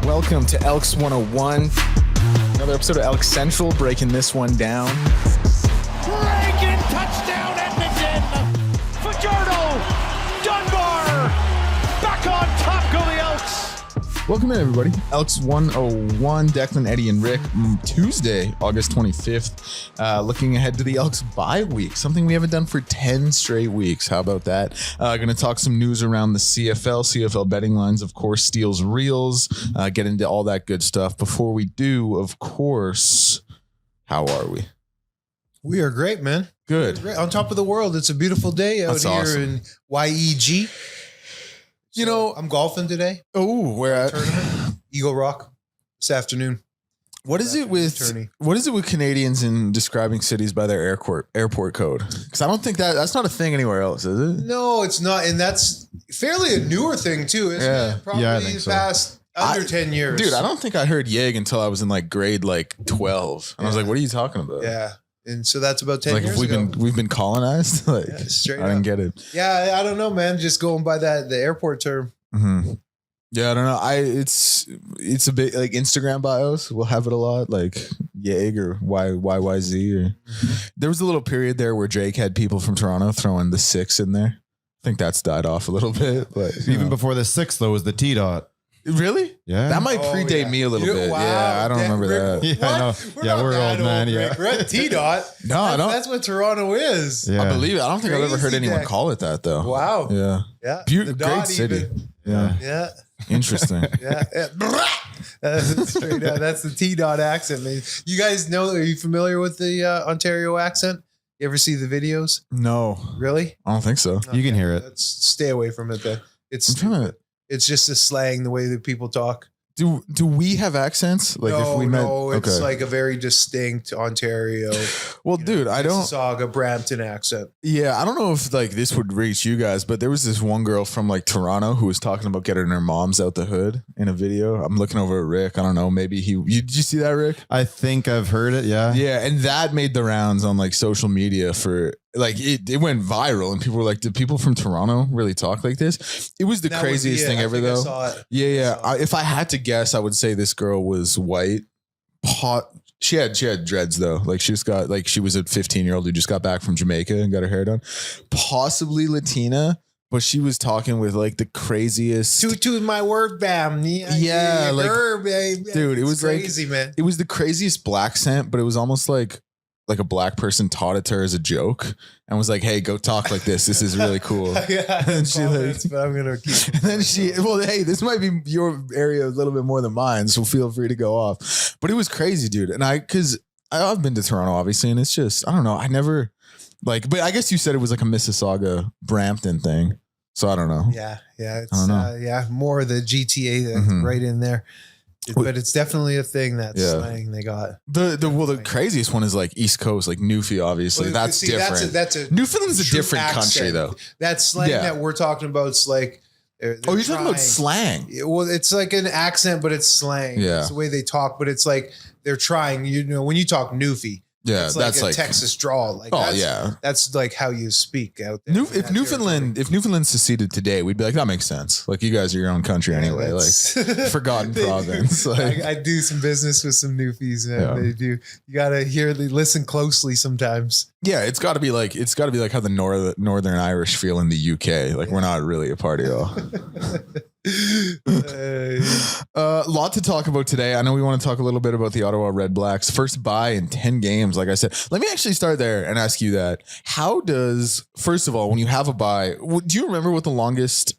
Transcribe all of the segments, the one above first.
Welcome to Elks 101. Another episode of Elks Central, breaking this one down. Rankin, touchdown Edmonton! Fajardo, Dunbar, back on top go the Elks! Welcome in, everybody. Elks 101, Declan, Eddie, and Rick. Tuesday, August 25th. Looking ahead to the Elks Bye week, something we haven't done for 10 straight weeks. How about that? Going to talk some news around the CFL betting lines, of course, Steele's Reels, get into all that good stuff. Before we do, of course, how are we? We are great, man. Good. Great. On top of the world. It's a beautiful day out here awesome. in YEG. You know, I'm golfing today. Oh, where at? Tournament. Eagle Rock this afternoon. What is it with Canadians in describing cities by their airport code? Because I don't think that's not a thing anywhere else, is it? No, it's not. And that's fairly a newer thing too, isn't it? Probably the past under 10 years. Dude, I don't think I heard YEG until I was in grade 12. And I was like, what are you talking about? Yeah. And so that's about 10 years ago. We've been colonized? Straight I didn't get it. Yeah, I don't know, man. Just going by the airport term. Mm-hmm. Yeah, I don't know. It's a bit like Instagram bios. We'll have it a lot, like YEG or YYZ. Or there was a little period there where Jake had people from Toronto throwing the 6 in there. I think that's died off a little bit, but even before the 6 though was the T dot. Really? Yeah. That might predate me a little bit. Wow, yeah, I don't remember that. Yeah, I know. We're old, man. Yeah. We're at T dot. No, I don't. That's what Toronto is. Yeah. I believe it. I don't think I've ever heard anyone deck. call it that though. Wow. Yeah. Yeah. Great city. Yeah. Yeah. Interesting. Yeah. Straight out. That's the T dot accent, man. You guys know, are you familiar with the Ontario accent? You ever see the videos? No. Really? I don't think so. You can hear it. Let's stay away from it then. It's I'm trying to, it's just a slang, the way that people talk. do we have accents? Like no, if we met, it's like a very distinct Ontario. Well, dude, I don't. Mississauga, Brampton accent. Yeah, I don't know if this would reach you guys, but there was this one girl from Toronto who was talking about getting her moms out the hood in a video. I'm looking over at Rick. I don't know. Maybe did you see that, Rick? I think I've heard it. Yeah. Yeah, and that made the rounds on social media for. It went viral and people were like, did people from Toronto really talk like this? It was the craziest thing ever though. I saw it. Yeah. If I had to guess, I would say this girl was white. She had dreads though. She just got she was a 15-year-old who just got back from Jamaica and got her hair done. Possibly Latina, but she was talking with the craziest. To my word, bam. Yeah, dude, it was crazy, man. It was the craziest black accent, but it was almost like a black person taught it to her as a joke and was like, hey, go talk like this. This is really cool. Yeah, and she but I'm going to keep. And then hey, this might be your area a little bit more than mine, so feel free to go off. But it was crazy, dude. And I've been to Toronto, obviously, and it's just, I don't know. I never but I guess you said it was like a Mississauga Brampton thing. So I don't know. Yeah. It's more of the GTA right in there. But it's definitely a thing, that slang they got. The craziest one is East Coast, Newfie, obviously. Well, that's different. That's a Newfoundland's a different country, though. That slang that we're talking about is they're you're talking about slang. Well, it's like an accent, but it's slang. Yeah. It's the way they talk, but it's they're trying. When you talk Newfie. Yeah, it's that's a Texas drawl. That's how you speak out there. If Newfoundland seceded today, we'd be like, that makes sense. You guys are your own country anyway. Forgotten province. I do some business with some Newfies, man. Yeah. They do. You gotta listen closely sometimes. Yeah, it's got to be like how the Northern Irish feel in the UK. We're not really a party at all. A lot to talk about today. I know we want to talk a little bit about the Ottawa Red Blacks. First bye in 10 games, like I said. Let me actually start there and ask you that. First of all, when you have a bye, do you remember what the longest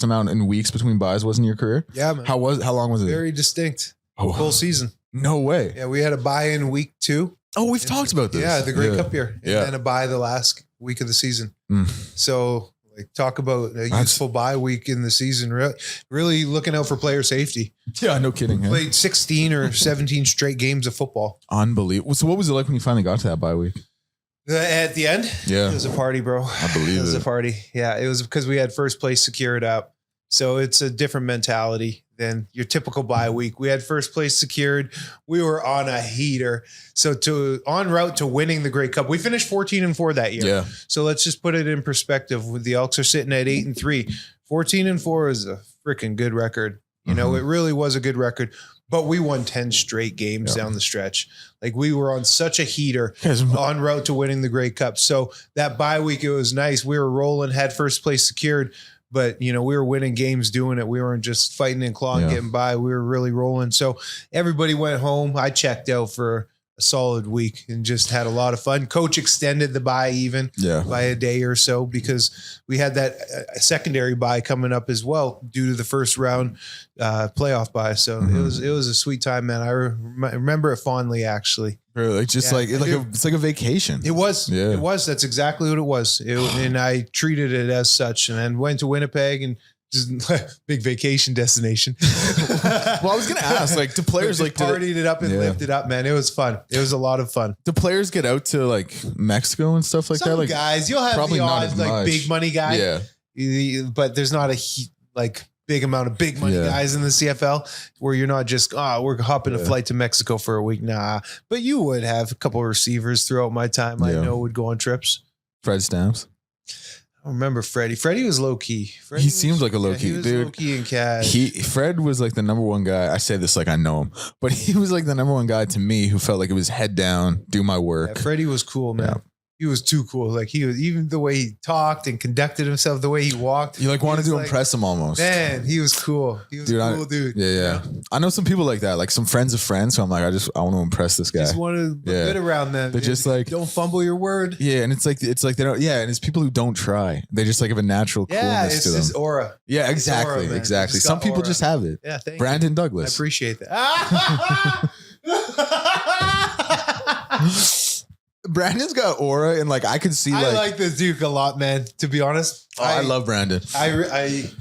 amount in weeks between byes was in your career? Yeah, man. How long was it? Very distinct. Full season. No way. Yeah, we had a bye in week 2. Oh, we've talked about this. Yeah, the Grey Cup year. And then a bye the last week of the season. So talk about a useful bye week in the season. Really looking out for player safety. Yeah, no kidding. Played 16 or 17 straight games of football. Unbelievable. So what was it like when you finally got to that bye week? At the end? Yeah. It was a party, bro. I believe it. It was a party. Yeah, it was because we had first place secured up. So it's a different mentality than your typical bye week. We had first place secured. We were on a heater. So en route to winning the Grey Cup. We finished 14-4 that year. Yeah. So let's just put it in perspective. The Elks are sitting at 8-3. 14-4 is a freaking good record. You know, it really was a good record. But we won 10 straight games down the stretch. Like we were on such a heater en route to winning the Grey Cup. So that bye week, it was nice. We were rolling, had first place secured, but you know, we were winning games doing it. We weren't just fighting and clawing, getting by. We were really rolling. So everybody went home. I checked out for a solid week and just had a lot of fun. Coach extended the bye even by a day or so because we had that secondary bye coming up as well due to the first round playoff bye. So it was a sweet time, man. I remember it fondly, actually. Really, just it's like a vacation. It was. It was. That's exactly what it was. And I treated it as such, and then went to Winnipeg and just big vacation destination. Well, I was gonna ask, like, do players like partied it up and lived it up, man? It was fun. It was a lot of fun. Do players get out to like Mexico and stuff like that? Like guys, you'll have probably the not odds, as like much. big money guy. Yeah, but there's not a big amount of big money guys in the CFL where you're not just we're hopping a flight to Mexico for a week. Nah, but you would have a couple of receivers throughout my time. I know would go on trips. Fred Stamps. I remember Freddie. Freddie was low key. He seemed like a low key dude. Low key and cash. Fred was like the number one guy. I say this like I know him, but he was like the number one guy to me who felt like it was head down, do my work. Yeah, Freddie was cool, man. Yeah. He was too cool. Like he was, even the way he talked and conducted himself, the way he walked. You like wanted to impress him almost. Man, he was cool. He was a cool dude. Yeah, yeah. You know? I know some people like that, like some friends of friends. So I'm like, I want to impress this guy. Just want to be good around them. They're just like, don't fumble your word. Yeah, and it's like they don't. Yeah, and it's people who don't try. They just like have a natural coolness to them. It's his aura. Yeah, exactly, aura, exactly. Some people just have it. Yeah, thank Brandon you. Douglas. I appreciate that. Brandon's got aura, and like I could see. I like the Duke a lot, man. To be honest, I love Brandon. I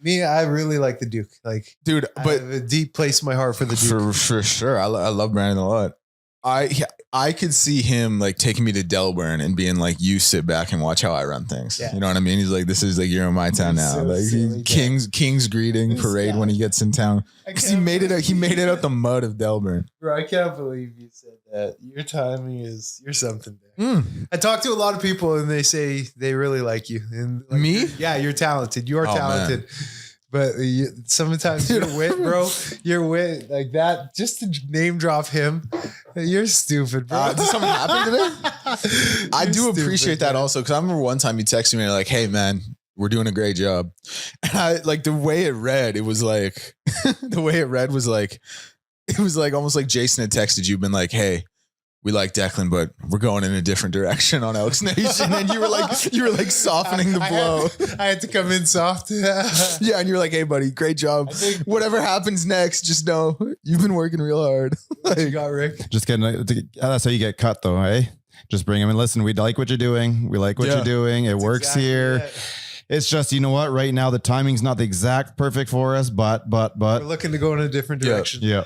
really like the Duke. Like, dude, but I have a deep place in my heart for the Duke. For sure. I love Brandon a lot. I could see him like taking me to Delburn and being like, you sit back and watch how I run things. Yeah. You know what I mean? He's like, this is like, you're in my town now. So like King's greeting parade when he gets in town. Because he made it out the mud of Delburn. Bro, I can't believe you said that. Your timing you're something there. I talk to a lot of people and they say they really like you. And like, me? Yeah, you're talented. You are talented. Man. But sometimes your wit, bro, like that, just to name drop him, you're stupid, bro. Did something happen to me? I do appreciate that also, because I remember one time you texted me like, hey, man, we're doing a great job. And I like the way it read, it was like, it was like almost like Jason had texted you, been like, hey, we like Declan, but we're going in a different direction on ElksNation. And you were like softening the blow. I had to come in soft. Yeah. And you were like, hey buddy, great job. Whatever happens next, just know you've been working real hard. Like, you got Rick. Just kidding. That's how you get cut though. Hey, just bring him and listen. We like what you're doing. We like what you're doing. It works exactly here. It's just, you know what? Right now, the timing's not the exact perfect for us, but we're looking to go in a different direction. Yeah.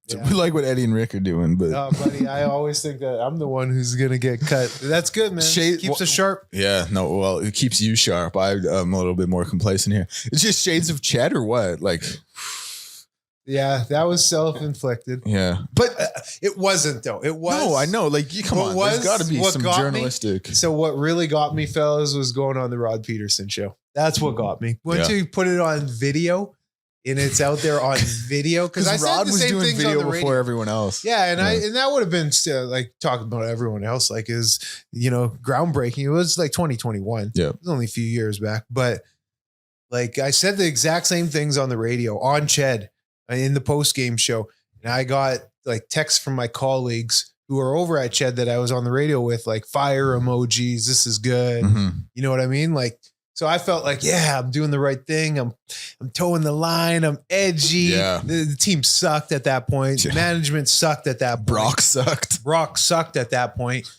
So we like what Eddie and Rick are doing, but buddy, I always think that I'm the one who's gonna get cut. That's good, man. Keeps us sharp. Yeah, no, well, it keeps you sharp. I'm a little bit more complacent here. It's just shades of Chet or what? Like, yeah, that was self-inflicted. Yeah, but it wasn't though. It was. No, I know. Like, come on, there's got to be some journalistic. So what really got me, fellas, was going on the Rod Peterson show. That's what got me. Once you put it on video. And it's out there on video because I said the same things on the radio before everyone else. Yeah, and that would have been still like talking about everyone else, like is groundbreaking. It was like 2021. Yeah, it was only a few years back, but like I said the exact same things on the radio on Ched in the post game show, and I got like texts from my colleagues who are over at Ched that I was on the radio with, like fire emojis. This is good. Mm-hmm. You know what I mean? Like. So I felt like, yeah, I'm doing the right thing. I'm towing the line. I'm edgy. Yeah. The team sucked at that point. Yeah. Management sucked at that point. Brock sucked at that point.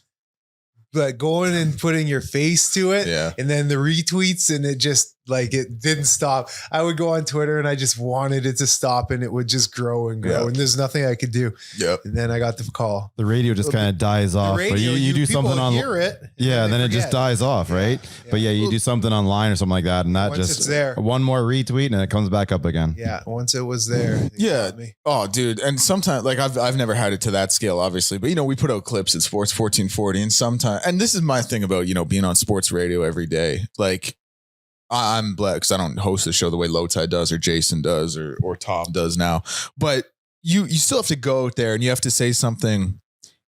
But going and putting your face to it, and then the retweets, and it just like it didn't stop. I would go on Twitter and I just wanted it to stop, and it would just grow and grow, and there's nothing I could do. Yep. And then I got the call. The radio just kind of dies off. Radio, but you do something on, hear it, yeah, then it just dies off, right? Yeah. But yeah, you do something online or something like that, and that once just it's there. One more retweet and it comes back up again. Yeah, once it was there. Yeah. Oh, dude, and sometimes like I've never had it to that scale, obviously, but we put out clips at Sports 1440, and sometimes, and this is my thing about being on sports radio every day, like. I'm blessed because I don't host the show the way Lowtide does or Jason does or Tom does now. But you still have to go out there and you have to say something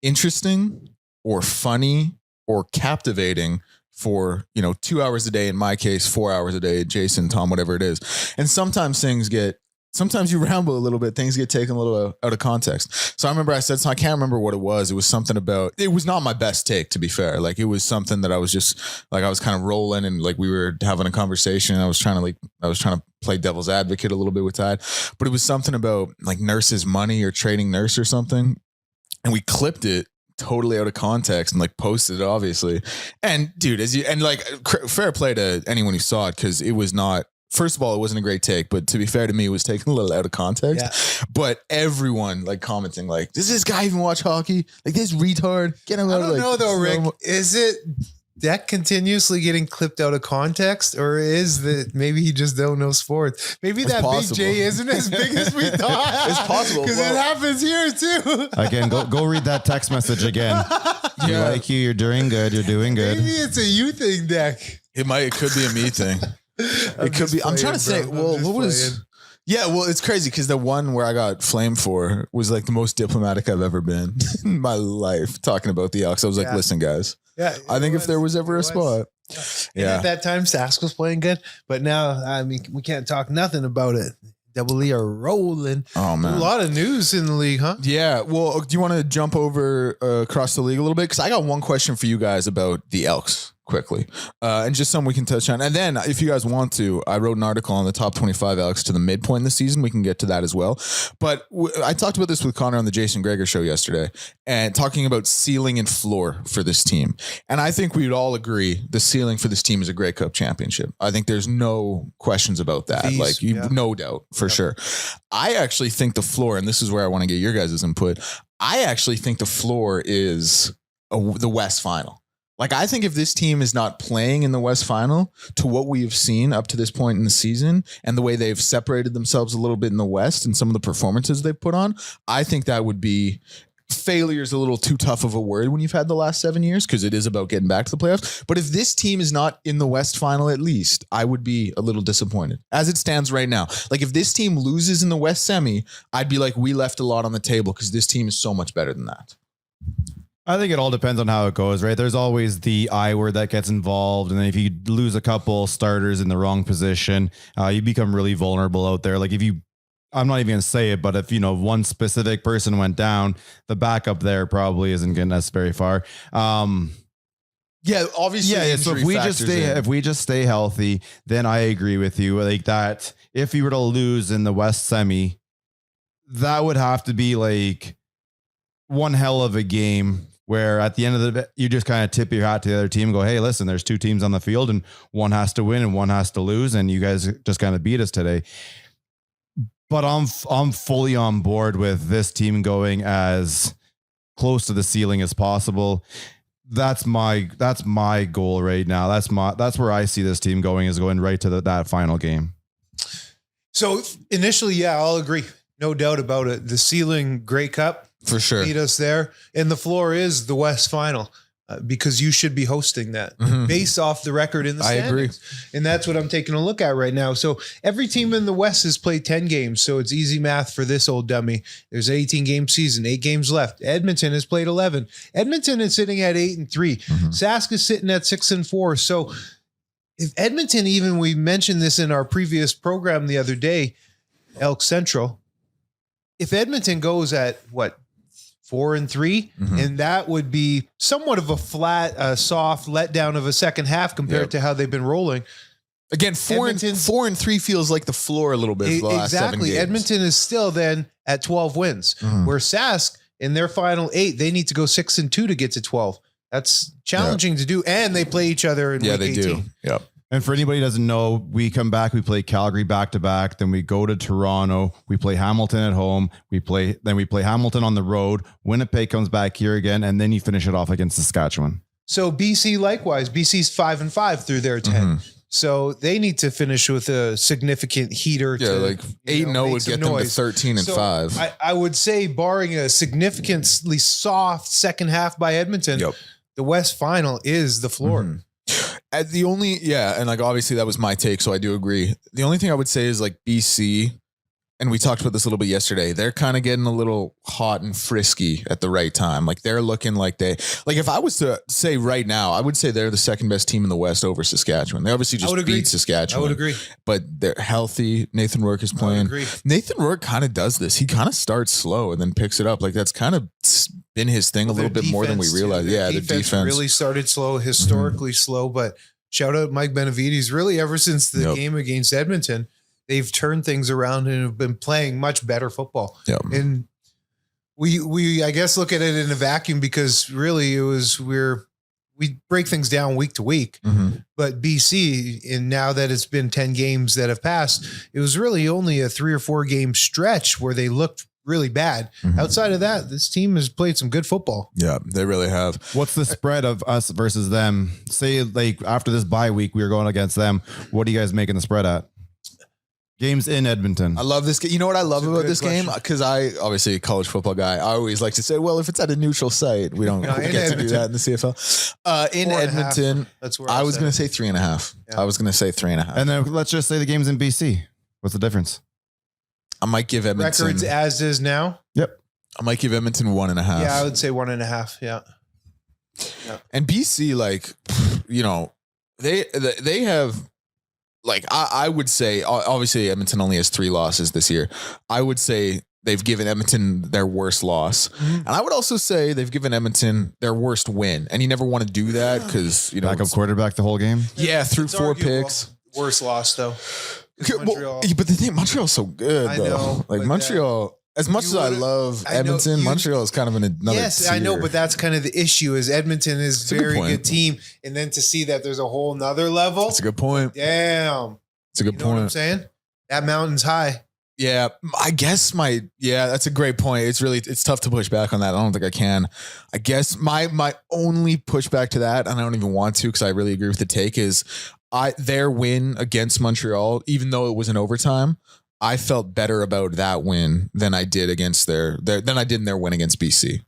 interesting or funny or captivating for, 2 hours a day, in my case, 4 hours a day, Jason, Tom, whatever it is. And sometimes you ramble a little bit. Things get taken a little out of context. So I remember I said, so I can't remember what it was. It was something about, it was not my best take, to be fair. Like it was something that I was just like, I was kind of rolling and like we were having a conversation. And I was trying to play devil's advocate a little bit with Tide, but it was something about like nurses' money or trading nurse or something. And we clipped it totally out of context and like posted it obviously. And dude, fair play to anyone who saw it. Cause it was not, first of all, it wasn't a great take, but to be fair to me, it was taken a little out of context. Yeah. But everyone like commenting like, does this guy even watch hockey? Like this retard, get him out. I don't know though, Rick. Is it that continuously getting clipped out of context, or is that maybe he just don't know sports? Maybe it's that possible. Big J isn't as big as we thought. It's possible because it happens here too. Again, go read that text message again. We like you. You're doing good. You're doing good. Maybe it's a you thing, Deck. It could be a me thing. It could be. I'm trying to say. Well, what was? Yeah, well, it's crazy because the one where I got flamed for was like the most diplomatic I've ever been in my life. Talking about the Elks, I was like, "Listen, guys. Yeah, I think if there was ever a spot, yeah. At that time, Sask was playing good, but now I mean, we can't talk nothing about it. Double E are rolling. Oh man, a lot of news in the league, huh? Yeah. Well, do you want to jump over across the league a little bit? Because I got one question for you guys about the Elks quickly, and just something we can touch on. And then, if you guys want to, I wrote an article on the top 25 Elks to the midpoint in the season. We can get to that as well. But I talked about this with Connor on the Jason Greger show yesterday, and talking about ceiling and floor for this team. And I think we'd all agree the ceiling for this team is a Grey Cup championship. I think there's no questions about that. No doubt for sure. I actually think the floor, and this is where I want to get your guys' input. I actually think the floor is the West Final. Like, I think if this team is not playing in the West Final to what we have seen up to this point in the season and the way they've separated themselves a little bit in the West and some of the performances they've put on, I think that would be failure is a little too tough of a word when you've had the last 7 years because it is about getting back to the playoffs. But if this team is not in the West Final, at least, I would be a little disappointed as it stands right now. Like if this team loses in the West semi, I'd be like, we left a lot on the table because this team is so much better than that. I think it all depends on how it goes, right? There's always the I word that gets involved. And then if you lose a couple starters in the wrong position, you become really vulnerable out there. Like I'm not even going to say it, but if, one specific person went down, the backup there probably isn't getting us very far. Yeah, obviously. Yeah. So if we just stay healthy, then I agree with you. Like that, if you were to lose in the West semi, that would have to be like one hell of a game where at the end of you just kind of tip your hat to the other team and go, hey, listen, there's two teams on the field and one has to win and one has to lose. And you guys just kind of beat us today. But I'm fully on board with this team going as close to the ceiling as possible. That's my goal right now. That's where I see this team going, is going right to that final game. So initially, yeah, I'll agree. No doubt about it. The ceiling, Grey Cup. For sure. Beat us there. And the floor is the West Final because you should be hosting that based off the record in the standings. I agree. And that's what I'm taking a look at right now. So every team in the West has played 10 games. So it's easy math for this old dummy. There's an 18-game season, 8 games left. Edmonton has played 11. Edmonton is sitting at 8-3. Sask is sitting at 6-4. So if Edmonton, even we mentioned this in our previous program the other day, Elk Central, if Edmonton goes at 4-3, and that would be somewhat of a flat, soft letdown of a second half compared to how they've been rolling. Again, 4-3 feels like the floor a little bit for the last 7 games. Edmonton is still then at 12 wins, where Sask in their final 8, they need to go 6-2 to get to 12. That's challenging to do, and they play each other in week 18. Do. Yep. And for anybody who doesn't know, we come back, we play Calgary back-to-back, then we go to Toronto, we play Hamilton at home, we play Hamilton on the road, Winnipeg comes back here again, and then you finish it off against Saskatchewan. So BC likewise, BC's 5-5 through their 10. So they need to finish with a significant heater. Yeah, like 8-0 would get them to 13-5. I would say, barring a significantly soft second half by Edmonton, the West Final is the floor. And like obviously that was my take, so I do agree. The only thing I would say is like BC, and we talked about this a little bit yesterday, they're kind of getting a little hot and frisky at the right time. Like they're looking like if I was to say right now, I would say they're the second best team in the West over Saskatchewan. They obviously just beat Saskatchewan. I would agree. But they're healthy. Nathan Rourke is playing. Nathan Rourke kind of does this. He kind of starts slow and then picks it up. Like that's kind of been his thing a little bit more than we realized. Yeah, the defense really started slow, historically slow, but shout out Mike Benavides. Really, ever since the game against Edmonton, they've turned things around and have been playing much better football. Yep. And we I guess look at it in a vacuum because really we break things down week to week. But BC, and now that it's been 10 games that have passed, it was really only a 3 or 4 game stretch where they looked really bad. Outside of that, this team has played some good football. Yeah, they really have. What's the spread of us versus them? Say like after this bye week, we were going against them. What are you guys making the spread at? Games in Edmonton. I love this game. You know what I love about this game? Because I, obviously a college football guy, I always like to say, well, if it's at a neutral site, we don't get to do that in the CFL. In Edmonton, that's where I was going to say 3.5. Yeah. I was going to say 3.5. And then let's just say the game's in BC. What's the difference? I might give Edmonton. Records as is now. Yep. I might give Edmonton 1.5. Yeah, I would say 1.5. Yeah. And BC, like, you know, they have, like, I would say, obviously Edmonton only has 3 losses this year. I would say they've given Edmonton their worst loss. And I would also say they've given Edmonton their worst win. And you never want to do that because, you know, Backup quarterback the whole game. Yeah, through 4 arguable. picks. Worst loss though. Well, but the thing, Montreal's so good, I though. know, Like Montreal, as much as I love Edmonton, Montreal is kind of in another Yes, tier. I know, but that's kind of the issue is Edmonton is That's a good very point. good team. And then to see that there's a whole nother level. That's a good point. Damn. It's a good You know what I'm point. saying? That mountain's high. Yeah, I guess that's a great point. It's tough to push back on that. I don't think I can. I guess my only pushback to that, and I don't even want to because I really agree with the take, is their win against Montreal, even though it was in overtime, I felt better about that win than I did against their win against BC.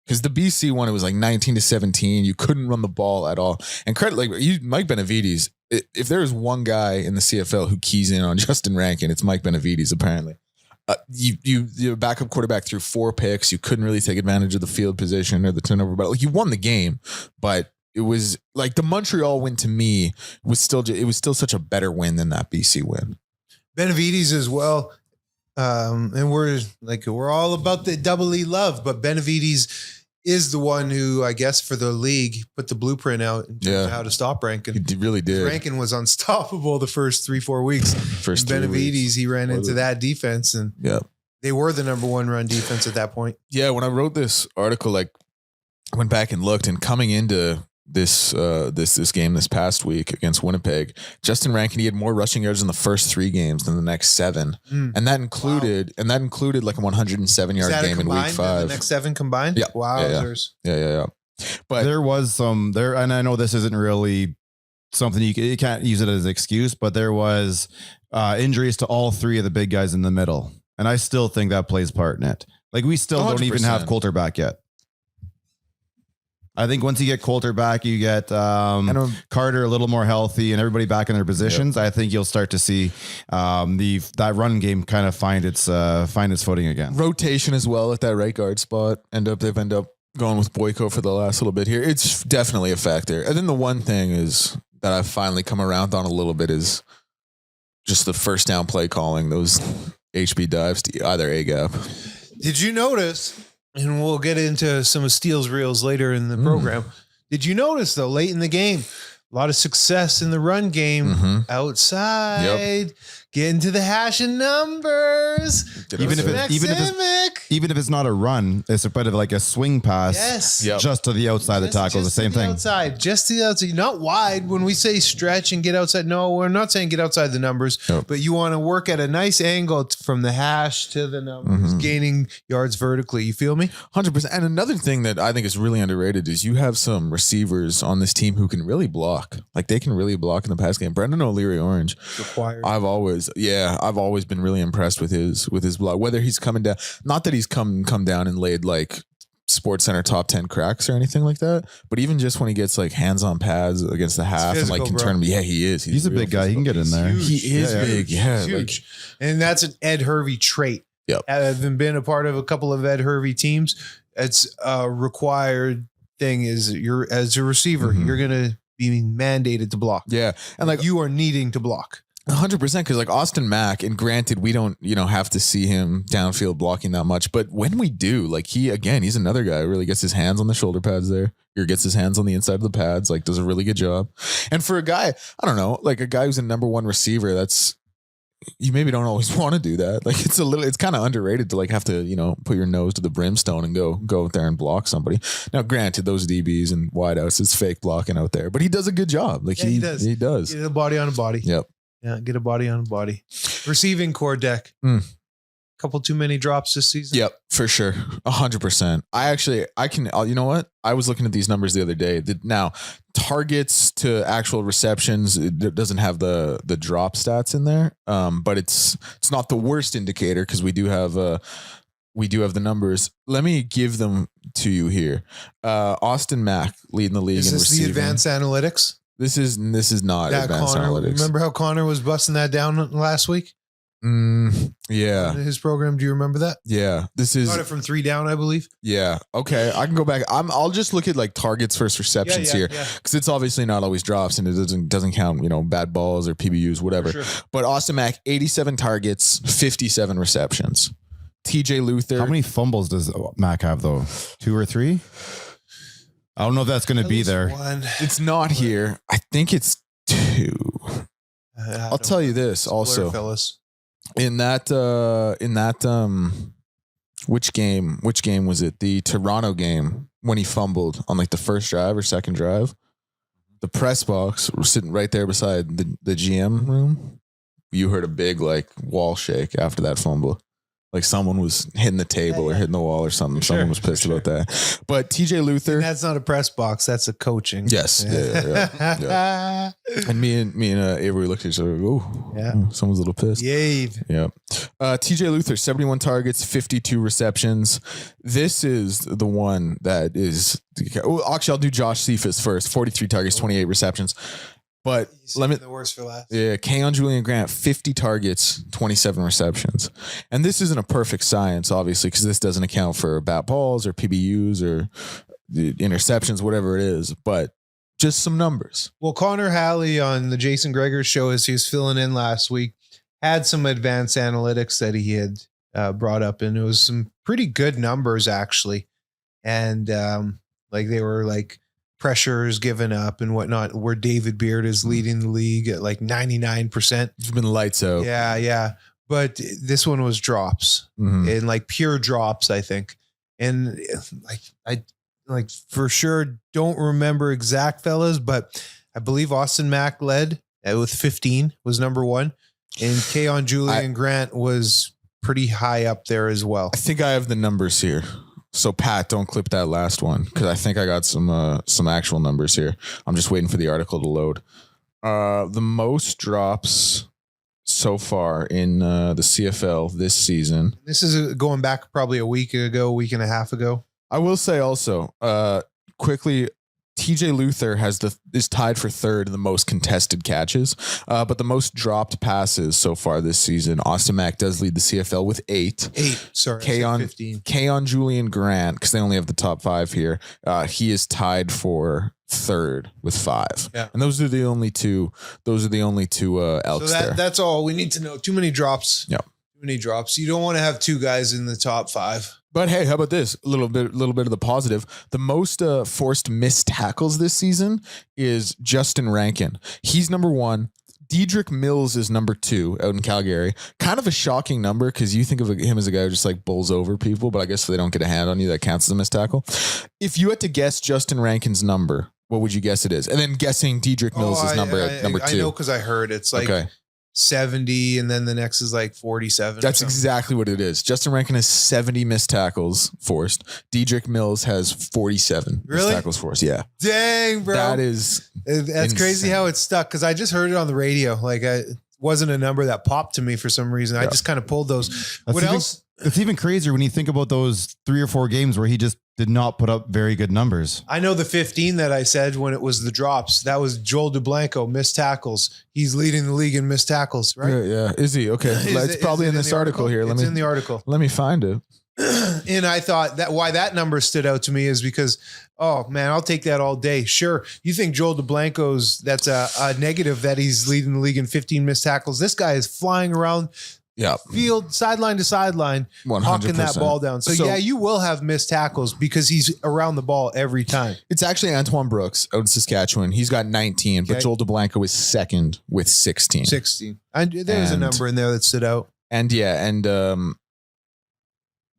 Because the BC one, it was like 19-17. You couldn't run the ball at all. And credit, like Mike Benavides, if there is one guy in the CFL who keys in on Justin Rankin, it's Mike Benavides, apparently. You backup quarterback threw 4 picks. You couldn't really take advantage of the field position or the turnover, but like you won the game. But it was like the Montreal win to me was still such a better win than that BC win. Benavides as well. And we're all about the double E love, but Benavides is the one who, I guess, for the league, put the blueprint out in terms of how to stop Rankin. He really did. Rankin was unstoppable the first 3-4 weeks. First 3 Benavides, weeks. he ran into that defense, and they were the number 1 run defense at that point. Yeah, when I wrote this article, like I went back and looked, and coming into this game this past week against Winnipeg, Justin Rankin, he had more rushing yards in the first 3 games than the next 7, and that included like a 107-yard game in week 5. The next 7 combined. Yeah. Wowzers. Yeah. But there was some there, and I know this isn't really something you can't use it as an excuse, but there was injuries to all 3 of the big guys in the middle, and I still think that plays part in it. Like we still don't even have 100%. Coulter back yet. I think once you get Coulter back, you get Carter a little more healthy and everybody back in their positions. I think you'll start to see that run game kind of find its footing again. Rotation as well at that right guard spot. They've ended up going with Boyko for the last little bit here. It's definitely a factor. And then the one thing is that I've finally come around on a little bit is just the first down play calling, those HB dives to either A gap. Did you notice? And we'll get into some of Steele's reels later in the program. Did you notice, though, late in the game, a lot of success in the run game outside, getting to the hash and numbers. Even if it's not a run, it's a bit of like a swing pass. Yes. Just to the outside of the tackle, the same thing. Outside, just to the outside, not wide. When we say stretch and get outside, no, we're not saying get outside the numbers, but you want to work at a nice angle from the hash to the numbers, gaining yards vertically. You feel me? 100%. And another thing that I think is really underrated is you have some receivers on this team who can really block. Like they can really block in the pass game. Brendan O'Leary Orange. Required. I've always been really impressed with his block. Whether he's coming down, not that he's come down and laid like Sports Center top 10 cracks or anything like that. But even just when he gets like hands on pads against the half and like can turn him, he is. He's a big guy. He can get in there. He is big. Yeah, He's huge. And that's an Ed Hervey trait. Yep. Having been a part of a couple of Ed Hervey teams, it's a required thing. Is you're as a receiver, you're gonna be mandated to block. Yeah, and like you are needing to block. 100%, because like Austin Mack, and granted we don't have to see him downfield blocking that much, but when we do, like he's another guy who really gets his hands on the shoulder pads there, or gets his hands on the inside of the pads, like does a really good job. And for a guy, I don't know, like a guy who's a number one receiver, that's, you maybe don't always want to do that. Like it's kind of underrated to like have to, put your nose to the brimstone and go out there and block somebody. Now, granted, those DBs and wideouts, it's fake blocking out there, but he does a good job. Like he does. Get a body on a body. Yep. Yeah, get a body on a body. Receiving core deck. Couple too many drops this season. Yep, for sure. 100%. I can, you know what? I was looking at these numbers the other day. Now, targets to actual receptions, it doesn't have the drop stats in there. But it's not the worst indicator because we do have the numbers. Let me give them to you here. Austin Mack leading the league in receiving. Is this the advanced analytics? This is not advanced analytics. Remember how Connor was busting that down last week? Yeah. His program. Do you remember that? Yeah. This is got it from 3 down, I believe. Yeah. Okay. I can go back. I'll just look at like targets versus receptions here because it's obviously not always drops and it doesn't count, bad balls or PBUs, whatever. Sure. But Austin Mack, 87 targets, 57 receptions. TJ Luther. How many fumbles does Mack have though? 2 or 3? I don't know if that's going to be there. One. It's not here. I think it's 2. I'll tell you this also. Fellas. In that which game was it? The Toronto game when he fumbled on like the first drive or second drive. The press box was sitting right there beside the GM room. You heard a big like wall shake after that fumble. Like someone was hitting the table or hitting the wall or something. Someone was pissed about that. But TJ Luther. And that's not a press box. That's a coaching. Yes. Yeah. And me and Avery looked at each other. Oh, yeah. Someone's a little pissed. Yay. Yeah. TJ Luther, 71 targets, 52 receptions. This is the one that is. Actually, I'll do Josh Cephas first. 43 targets, 28 receptions. But let me the worst for last. Yeah, Kion Julian-Grant, 50 targets, 27 receptions. And this isn't a perfect science, obviously, because this doesn't account for bat balls or PBUs or interceptions, whatever it is. But just some numbers. Well, Connor Halley on the Jason Greger show, as he was filling in last week, had some advanced analytics that he had brought up, and it was some pretty good numbers actually. And like they were like pressures given up and whatnot, where David Beard is leading the league at like 99%. It's been lights out. Yeah. But this one was drops and like pure drops, I think. And I for sure don't remember exact fellas, but I believe Austin Mack led with 15 was number 1. And Kion Julian-Grant was pretty high up there as well. I think I have the numbers here. So Pat, don't clip that last one because I think I got some actual numbers here. I'm just waiting for the article to load. The most drops so far in the CFL this season. This is going back probably a week and a half ago. I will say also quickly, TJ Luther is tied for third in the most contested catches, but the most dropped passes so far this season. Austin Mack does lead the CFL with 8. Sorry, Kion Julian-Grant, because they only have the top 5 here. He is tied for third with 5. Yeah. And those are the only two. Elks. So there. That's all we need to know. Too many drops. Yeah. Too many drops. You don't want to have 2 guys in the top 5. But hey, how about this? A little bit of the positive. The most forced missed tackles this season is Justin Rankin. He's number 1. Dedrick Mills is number 2 out in Calgary. Kind of a shocking number because you think of him as a guy who just like bowls over people, but I guess if they don't get a hand on you, that counts as a missed tackle. If you had to guess Justin Rankin's number, what would you guess it is? And then guessing Dedrick Mills' number at number 2. I know because I heard it's like 70 and then the next is like 47. That's exactly what it is. Justin Rankin has 70 missed tackles forced. Dedrick Mills has 47 missed tackles forced. Yeah. Dang, bro. That's insane. Crazy how it's stuck because I just heard it on the radio. Like it wasn't a number that popped to me for some reason. I just kind of pulled those. What else? It's even crazier when you think about those 3 or 4 games where he just did not put up very good numbers. I know the 15 that I said when it was the drops. That was Joel DeBlanco, missed tackles. He's leading the league in missed tackles, right? Yeah. Is he? Okay. It's probably in this article here. It's in the article. Let me find it. And I thought that why that number stood out to me is because, oh man, I'll take that all day. Sure. You think Joel DeBlanco's, that's a negative that he's leading the league in 15 missed tackles. This guy is flying around field, sideline to sideline, 100%. hawking that ball down. So yeah, you will have missed tackles because he's around the ball every time. It's actually Antoine Brooks out in Saskatchewan. He's got 19, but Joel DeBlanco is second with 16. 16. There's a number in there that stood out. And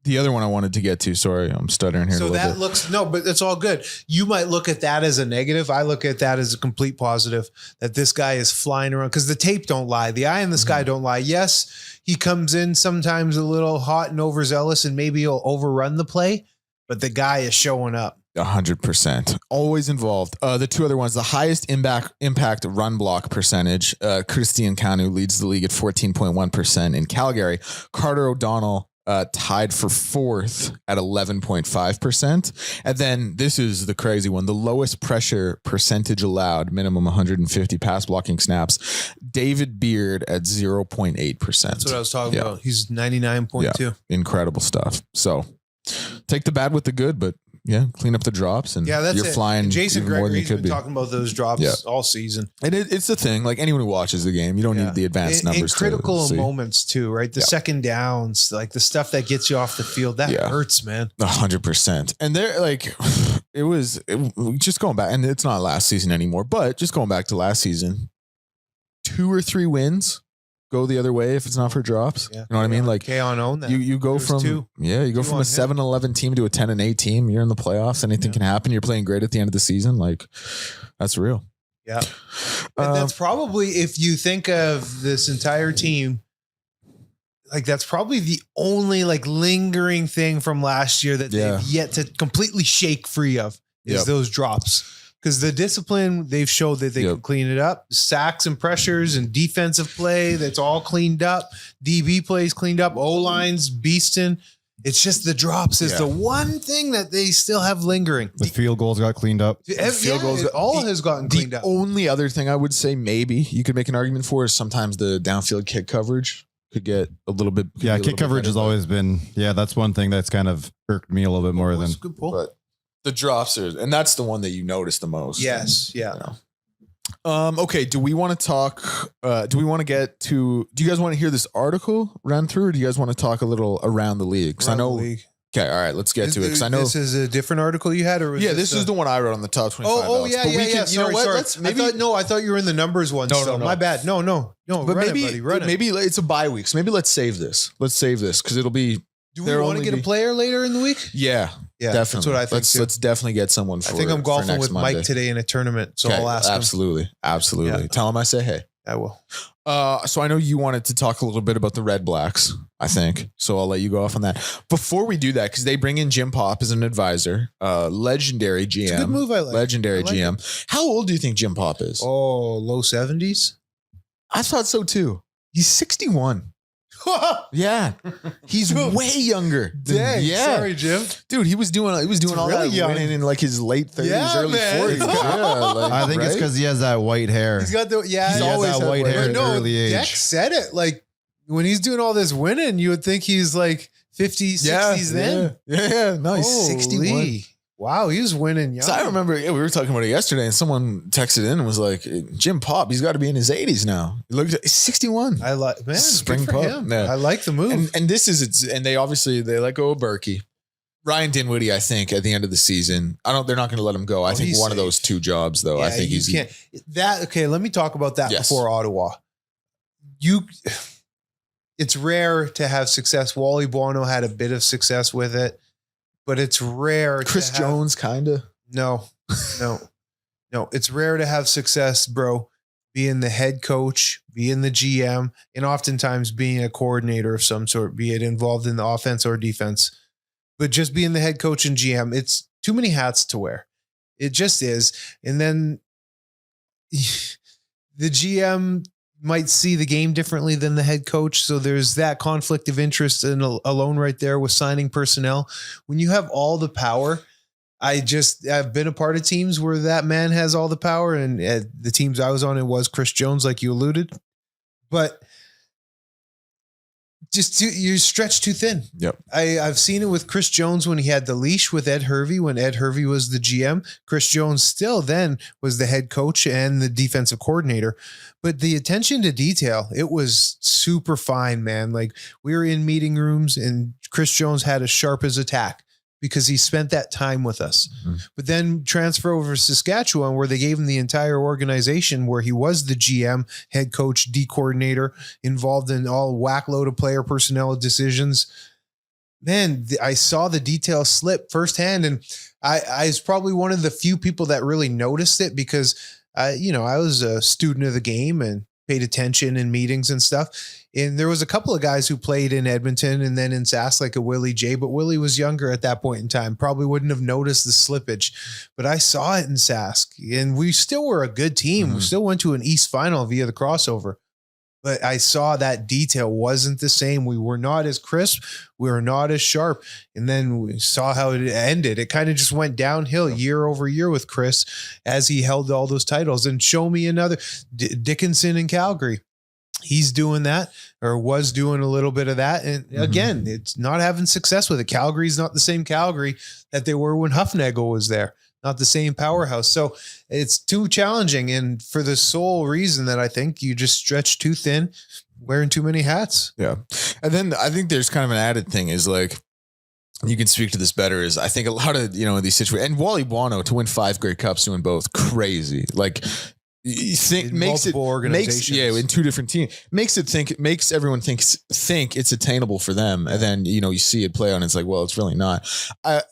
the other one I wanted to get to, sorry, I'm stuttering here. So a little that bit. but it's all good. You might look at that as a negative. I look at that as a complete positive that this guy is flying around because the tape don't lie. The eye in the sky don't lie. Yes, he comes in sometimes a little hot and overzealous and maybe he'll overrun the play, but the guy is showing up. 100%. Always involved. The two other ones, the highest impact run block percentage, Christian Kanu leads the league at 14.1% in Calgary. Carter O'Donnell tied for 4th at 11.5%. And then this is the crazy one. The lowest pressure percentage allowed, minimum 150 pass blocking snaps. David Beard at 0.8%. That's what I was talking about. He's 99.2. Yeah. Incredible stuff. So take the bad with the good, but clean up the drops and you're flying. And Jason more than you Gregory's could been be talking about those drops all season. And it's the thing, like anyone who watches the game, you don't need the advanced numbers. In critical moments too, right? The second downs, like the stuff that gets you off the field, that hurts, man. 100%. And they're like, just going back, and it's not last season anymore, but just going back to last season, 2 or 3 wins go the other way if it's not for drops. You know what I mean? Like Kion owned that. You go There's from 2. You go from a 7-11 team to a 10-8 team. You're in the playoffs. Anything can happen. You're playing great at the end of the season. Like that's real. Yeah. And that's probably, if you think of this entire team, like that's probably the only like lingering thing from last year that they've yet to completely shake free of is those drops. Because the discipline, they've showed that they can clean it up. Sacks and pressures and defensive play, that's all cleaned up. DB plays cleaned up. O-line's beasting. It's just the drops is the one thing that they still have lingering. The field goals got cleaned up. Field goals, has gotten cleaned up. The only other thing I would say maybe you could make an argument for is sometimes the downfield kick coverage could get a little bit. Kick coverage has always been, that's one thing that's kind of irked me a little bit more than. Good pull. But the drops are, and that's the one that you notice the most. Yes. Yeah. Okay. Do we want to talk? Do we want to get to? Do you guys want to hear this article run through, or do you guys want to talk a little around the league? Because I know. Okay. All right. Let's get to it. Because I know this is a different article you had, or was this is the one I wrote on the top 25. Oh yeah. You know what? Let's maybe. I thought you were in the numbers one. No. My bad. No. But maybe it's a bye week. So maybe let's save this. Because it'll be. Do we want to get a player later in the week? Yeah, definitely. That's what I think. Let's definitely get someone. I think I'm golfing with Monday. Mike today in a tournament, so I'll ask him. Absolutely. Yeah. Tell him I say hey. I will. So I know you wanted to talk a little bit about the Red Blacks, I think. So I'll let you go off on that. Before we do that, because they bring in Jim Popp as an advisor, legendary GM. It's a good move. I like. Legendary GM. It. How old do you think Jim Popp is? Oh, low 70s. I thought so too. He's 61. Yeah, he's way younger. Dang, sorry, Jim. Dude, he was doing all that winning in like his late 30s, early 40s. I think it's because he has that white hair. He's got he's always that white hair at an early age. Dex said it. Like when he's doing all this winning, you would think he's like 50s, 60s then. Yeah. No, he's 61. Wow, he was winning young. So I remember we were talking about it yesterday, and someone texted in and was like, Jim Popp, he's got to be in his 80s now. He looked at 61. I like, man, spring Popp. Yeah. I like the move. And this is and they let go of Berkey. Ryan Dinwiddie, I think, at the end of the season, they're not going to let him go. I think one of those 2 jobs, though. I think he's can't. Okay, let me talk about that before Ottawa. It's rare to have success. Wally Bono had a bit of success with it. But it's rare. Chris Jones, kind of. No. It's rare to have success, bro. Being the head coach, being the GM, and oftentimes being a coordinator of some sort, be it involved in the offense or defense. But just being the head coach and GM, it's too many hats to wear. It just is. And then the GM might see the game differently than the head coach. So there's that conflict of interest alone right there with signing personnel. When you have all the power, I've been a part of teams where that man has all the power, and the teams I was on, it was Chris Jones, like you alluded, but you're stretched too thin. Yep. I've seen it with Chris Jones when he had the leash with Ed Hervey, when Ed Hervey was the GM. Chris Jones still then was the head coach and the defensive coordinator. But the attention to detail, it was super fine, man. Like, we were in meeting rooms and Chris Jones had as sharp as a tack because he spent that time with us. Mm-hmm. But then transfer over to Saskatchewan, where they gave him the entire organization, where he was the GM, head coach, D coordinator, involved in all whack-load of player personnel decisions. Man, I saw the details slip firsthand, and I was probably one of the few people that really noticed it, because I was a student of the game and paid attention in meetings and stuff. And there was a couple of guys who played in Edmonton and then in Sask, like a Willie J, but Willie was younger at that point in time. Probably wouldn't have noticed the slippage, but I saw it in Sask, and we still were a good team. Mm-hmm. We still went to an East final via the crossover, but I saw that detail wasn't the same. We were not as crisp. We were not as sharp. And then we saw how it ended. It kind of just went downhill year over year with Chris as he held all those titles. And show me another Dickinson in Calgary. He's doing that, or was doing a little bit of that. And again, it's not having success with it. Calgary's not the same Calgary that they were when Huffnagel was there. Not the same powerhouse. So it's too challenging. And for the sole reason that I think you just stretch too thin, wearing too many hats. Yeah. And then I think there's kind of an added thing is, like, you can speak to this better, is I think a lot of, these situations, and Wally Buono to win 5 Grey Cups doing both, crazy. Like, you think makes it in 2 different teams, makes everyone think it's attainable for them. And then, you see it play out and it's like, well, it's really not.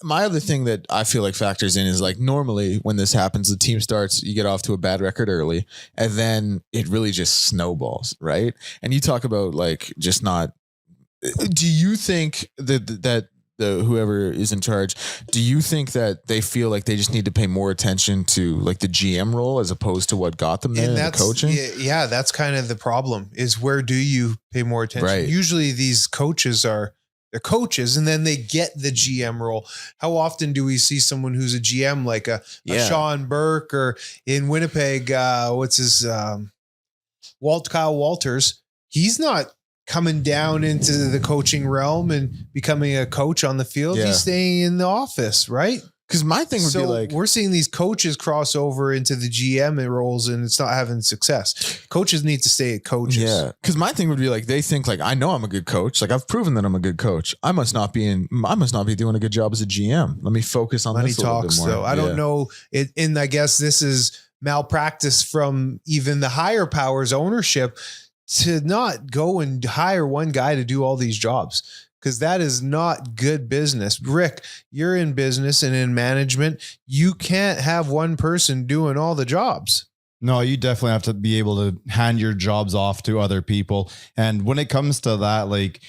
My other thing that I feel like factors in is, like, normally when this happens, the team starts, you get off to a bad record early, and then it really just snowballs. Right. And you talk about, like, just not, do you think that whoever is in charge, do you think that they feel like they just need to pay more attention to, like, the GM role as opposed to what got them there in the coaching? Yeah, that's kind of the problem, is where do you pay more attention? Right. Usually these coaches they're coaches, and then they get the GM role. How often do we see someone who's a GM, like a Sean Burke, or in Winnipeg, Kyle Walters? He's not coming down into the coaching realm and becoming a coach on the field. Yeah. He's staying in the office, right? Because my thing would be, like, we're seeing these coaches cross over into the GM roles, and it's not having success. Coaches need to stay at coaches. Yeah. Because my thing would be, like, they think, like, I know I'm a good coach. Like, I've proven that I'm a good coach. I must not be doing a good job as a GM. Let me focus on this a little bit more. Though. I don't know it. And I guess this is malpractice from even the higher powers ownership to not go and hire one guy to do all these jobs, because that is not good business. Rick, you're in business and in management. You can't have one person doing all the jobs. No, you definitely have to be able to hand your jobs off to other people. And when it comes to that, like,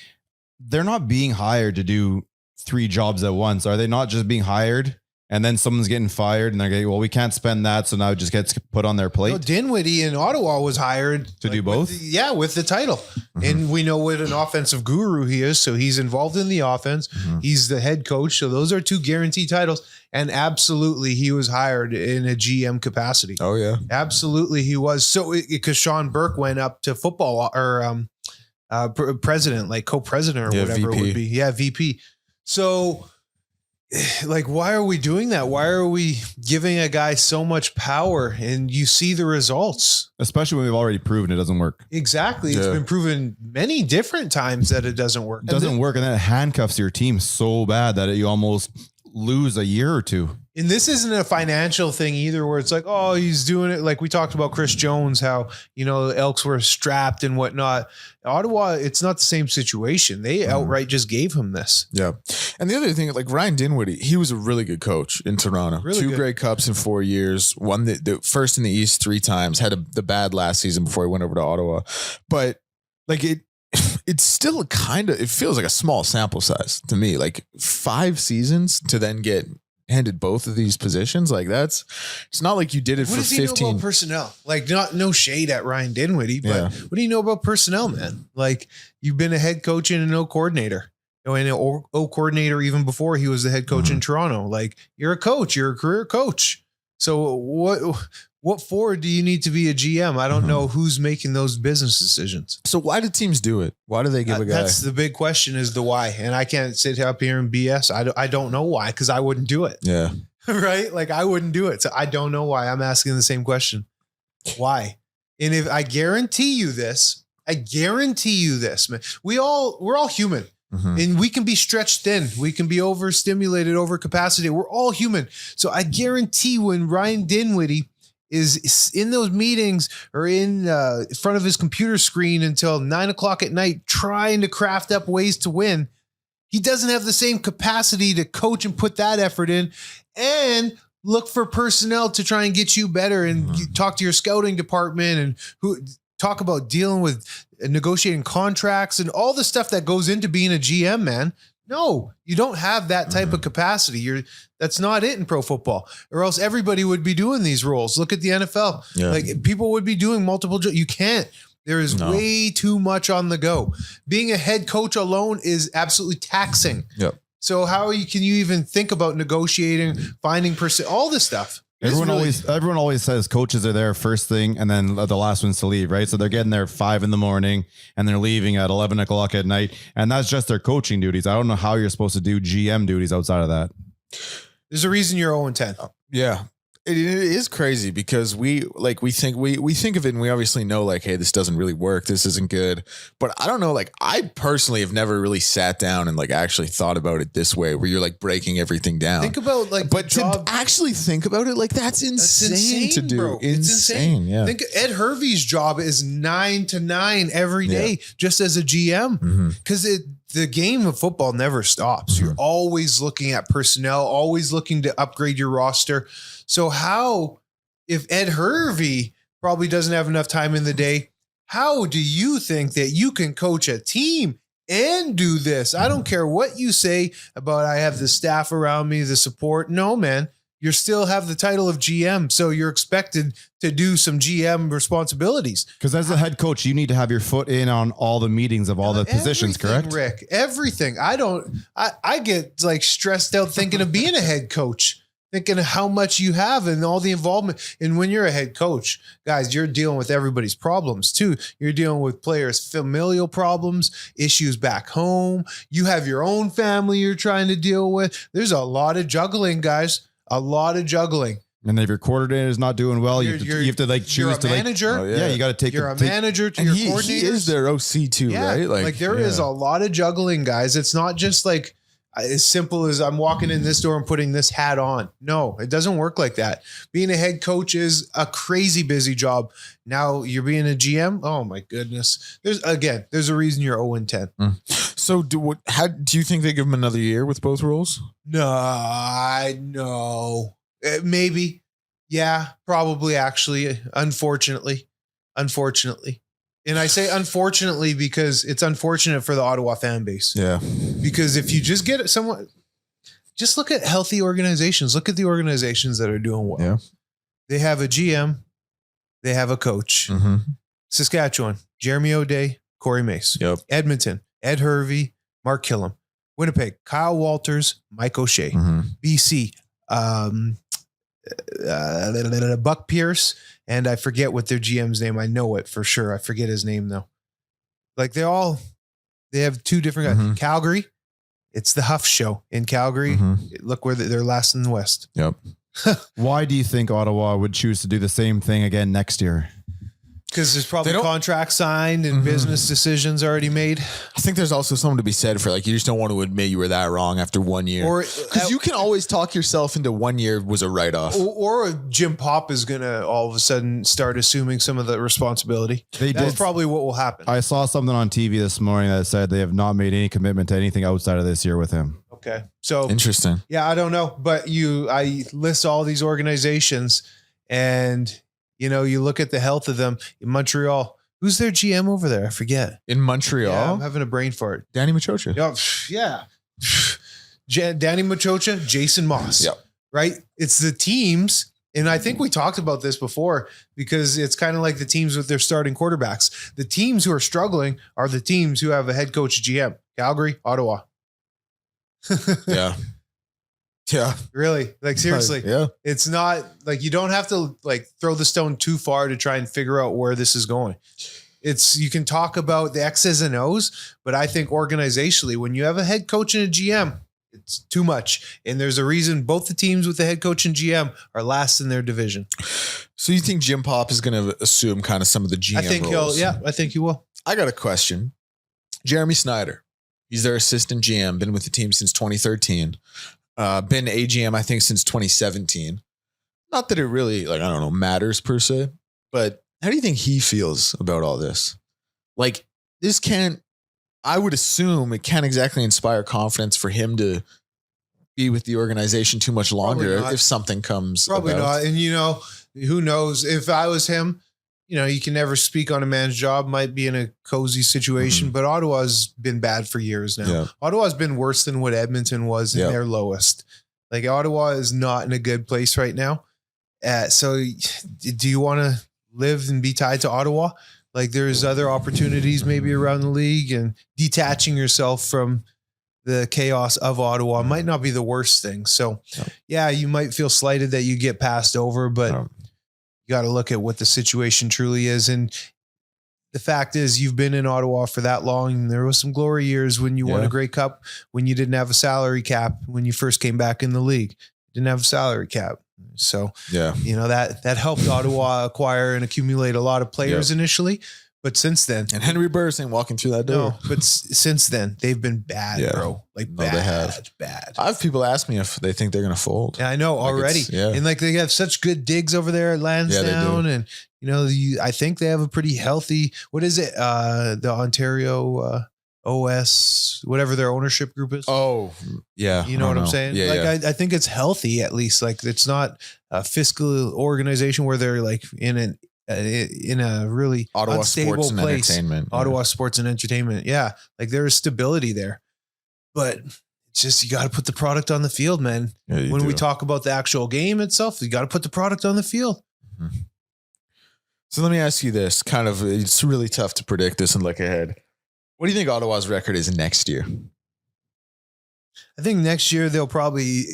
they're not being hired to do 3 jobs at once. Are they not just being hired? And then someone's getting fired and they're going, well, we can't spend that. So now it just gets put on their plate. No, Dinwiddie in Ottawa was hired to do both. With the title. Mm-hmm. And we know what an offensive guru he is. So he's involved in the offense. Mm-hmm. He's the head coach. So those are 2 guaranteed titles. And absolutely, he was hired in a GM capacity. Oh, yeah. Absolutely, he was. So because Sean Burke went up to football or president, like co-president or whatever VP. It would be. Yeah, VP. So, like, why are we doing that? Why are we giving a guy so much power? And you see the results, especially when we've already proven it doesn't work. Exactly. It's been proven many different times that it doesn't work. It doesn't work. And then it handcuffs your team so bad that you almost lose a year or 2. And this isn't a financial thing either, where it's like, oh, he's doing it. Like we talked about Chris Jones, how, the Elks were strapped and whatnot. Ottawa, it's not the same situation. They outright just gave him this. Yeah. And the other thing, like Ryan Dinwiddie, he was a really good coach in Toronto. Really 2 Grey Cups in 4 years. Won the first in the East 3 times. Had the bad last season before he went over to Ottawa. But, like, it's still it feels like a small sample size to me. Like 5 seasons to then get handed both of these positions. Like it's not like you did it What for does he know 15. about personnel? Like, no shade at Ryan Dinwiddie, but Yeah. what do you know about personnel, man? Like, you've been a head coach and an O coordinator. And an O coordinator even before he was the head coach in Toronto. Like, you're a coach, you're a career coach. So what for do you need to be a GM? I don't know who's making those business decisions. So why do teams do it? Why do they give a guy? That's the big question, is the why. And I can't sit up here and BS. I don't know why, because I wouldn't do it. Yeah. Right? Like, I wouldn't do it. So I don't know why. I'm asking the same question. Why? And if I guarantee you this, man. We're all human. And we can be stretched thin. We can be overstimulated, overcapacitated. We're all human. So I guarantee when Ryan Dinwiddie is in those meetings or in front of his computer screen until 9:00 at night, trying to craft up ways to win, he doesn't have the same capacity to coach and put that effort in and look for personnel to try and get you better and you talk to your scouting department and talk about dealing with negotiating contracts and all the stuff that goes into being a GM, man. No, you don't have that type of capacity. That's not it in pro football, or else everybody would be doing these roles. Look at the NFL. Yeah. Like, people would be doing multiple jobs. You can't. There is way too much on the go. Being a head coach alone is absolutely taxing. Yep. So can you even think about negotiating, finding all this stuff? Everyone always says coaches are there first thing and then the last one's to leave, right? So they're getting there 5 a.m. and they're leaving at 11:00 at night, and that's just their coaching duties. I don't know how you're supposed to do GM duties outside of that. There's a reason you're 0-10. Yeah. It is crazy because we think of it and we obviously know, like, hey, this doesn't really work. This isn't good. But I don't know. Like, I personally have never really sat down and like actually thought about it this way, where you're like breaking everything down. Think about but to actually think about it, like, that's insane to do. Bro. Insane. It's insane. Yeah. Think Ed Hervey's job is 9 to 9 every day, just as a GM, because the game of football never stops. You're always looking at personnel, always looking to upgrade your roster. So how, if Ed Hervey probably doesn't have enough time in the day, how do you think that you can coach a team and do this? I don't care what you say about I have the staff around me, the support. No, man, you still have the title of GM. So you're expected to do some GM responsibilities. Because as a head coach, you need to have your foot in on all the meetings of all the positions, correct? Rick, everything. I get like stressed out thinking of being a head coach. Thinking of how much you have and all the involvement. And when you're a head coach, guys, you're dealing with everybody's problems too. You're dealing with players' familial problems, issues back home. You have your own family you're trying to deal with. There's a lot of juggling, guys. A lot of juggling. And if your coordinator is not doing well, you have to like choose you're a to manager. Like, you got to take. You're a manager to your coordinators. He is their OC too, right? Like there is a lot of juggling, guys. It's not just like as simple as I'm walking in this door and putting this hat on. No, it doesn't work like that. Being a head coach is a crazy busy job. Now you're being a GM. Oh my goodness. There's a reason you're 0-10. So do you think they give him another year with both roles? No. Maybe. Yeah, probably actually. Unfortunately. And I say unfortunately because it's unfortunate for the Ottawa fan base. Yeah. Because if you just get someone, just look at healthy organizations. Look at the organizations that are doing well. Yeah. They have a GM. They have a coach. Saskatchewan, Jeremy O'Day, Corey Mace. Yep. Edmonton, Ed Hervey, Mark Killam. Winnipeg, Kyle Walters, Mike O'Shea. BC, Buck Pierce, and I forget what their GM's name. I know it for sure. I forget his name though. Like they have two different guys. Calgary, it's the Huff show in Calgary. Look where they're last in the West. Yep. Why do you think Ottawa would choose to do the same thing again next year? Because there's probably contracts signed and business decisions already made. I think there's also something to be said for like, you just don't want to admit you were that wrong after 1 year. Or because you can always talk yourself into 1 year was a write-off. Or Jim Pop is going to all of a sudden start assuming some of the responsibility. That's probably what will happen. I saw something on TV this morning that said they have not made any commitment to anything outside of this year with him. Okay. So interesting. Yeah, I don't know. But I list all these organizations and you look at the health of them in Montreal. Who's their GM over there? I forget. In Montreal? Yeah, I'm having a brain fart. Danny Machocha. Yeah. Danny Machocha, Jason Moss. Yep. right? It's the teams. And I think we talked about this before because it's kind of like the teams with their starting quarterbacks. The teams who are struggling are the teams who have a head coach GM. Calgary, Ottawa. Yeah. Yeah. Really? Like seriously. Yeah. It's not like you don't have to like throw the stone too far to try and figure out where this is going. You can talk about the X's and O's, but I think organizationally, when you have a head coach and a GM, it's too much. And there's a reason both the teams with the head coach and GM are last in their division. So you think Jim Pop is going to assume kind of some of the GM I think roles? I think he will. I got a question. Jeremy Snyder, he's their assistant GM, been with the team since 2013. Been AGM, I think, since 2017. Not that it really, like, I don't know, matters per se, but how do you think he feels about all this? Like, this can't, I would assume it can't exactly inspire confidence for him to be with the organization too much longer if something comes Probably about. not. And, who knows? If I was him, you can never speak on a man's job, might be in a cozy situation, but Ottawa's been bad for years now. Yeah. Ottawa's been worse than what Edmonton was in their lowest. Like Ottawa is not in a good place right now. So do you want to live and be tied to Ottawa? Like there's other opportunities maybe around the league, and detaching yourself from the chaos of Ottawa might not be the worst thing. So yeah, you might feel slighted that you get passed over, but you got to look at what the situation truly is. And the fact is you've been in Ottawa for that long. There was some glory years when you won a Grey Cup, when you didn't have a salary cap, when you first came back in the league, didn't have a salary cap. So, that helped Ottawa acquire and accumulate a lot of players initially, but since then, and Henry Burris ain't walking through that door. No, but since then they've been bad, bro. Like bad, they have. Bad. I have people ask me if they think they're going to fold. Yeah, I know already. And like they have such good digs over there at Lansdowne, and I think they have a pretty healthy. What is it? The Ontario OS, whatever their ownership group is. Oh, yeah. You know what I'm saying? Yeah, like I think it's healthy at least. Like it's not a fiscal organization where they're like in a really Ottawa unstable Sports and place. Entertainment. Ottawa Sports and Entertainment. Yeah. Like there is stability there, but it's just, you got to put the product on the field, man. Yeah, when we talk about the actual game itself, you got to put the product on the field. Mm-hmm. So let me ask you this it's really tough to predict this and look ahead. What do you think Ottawa's record is next year? I think next year they'll probably,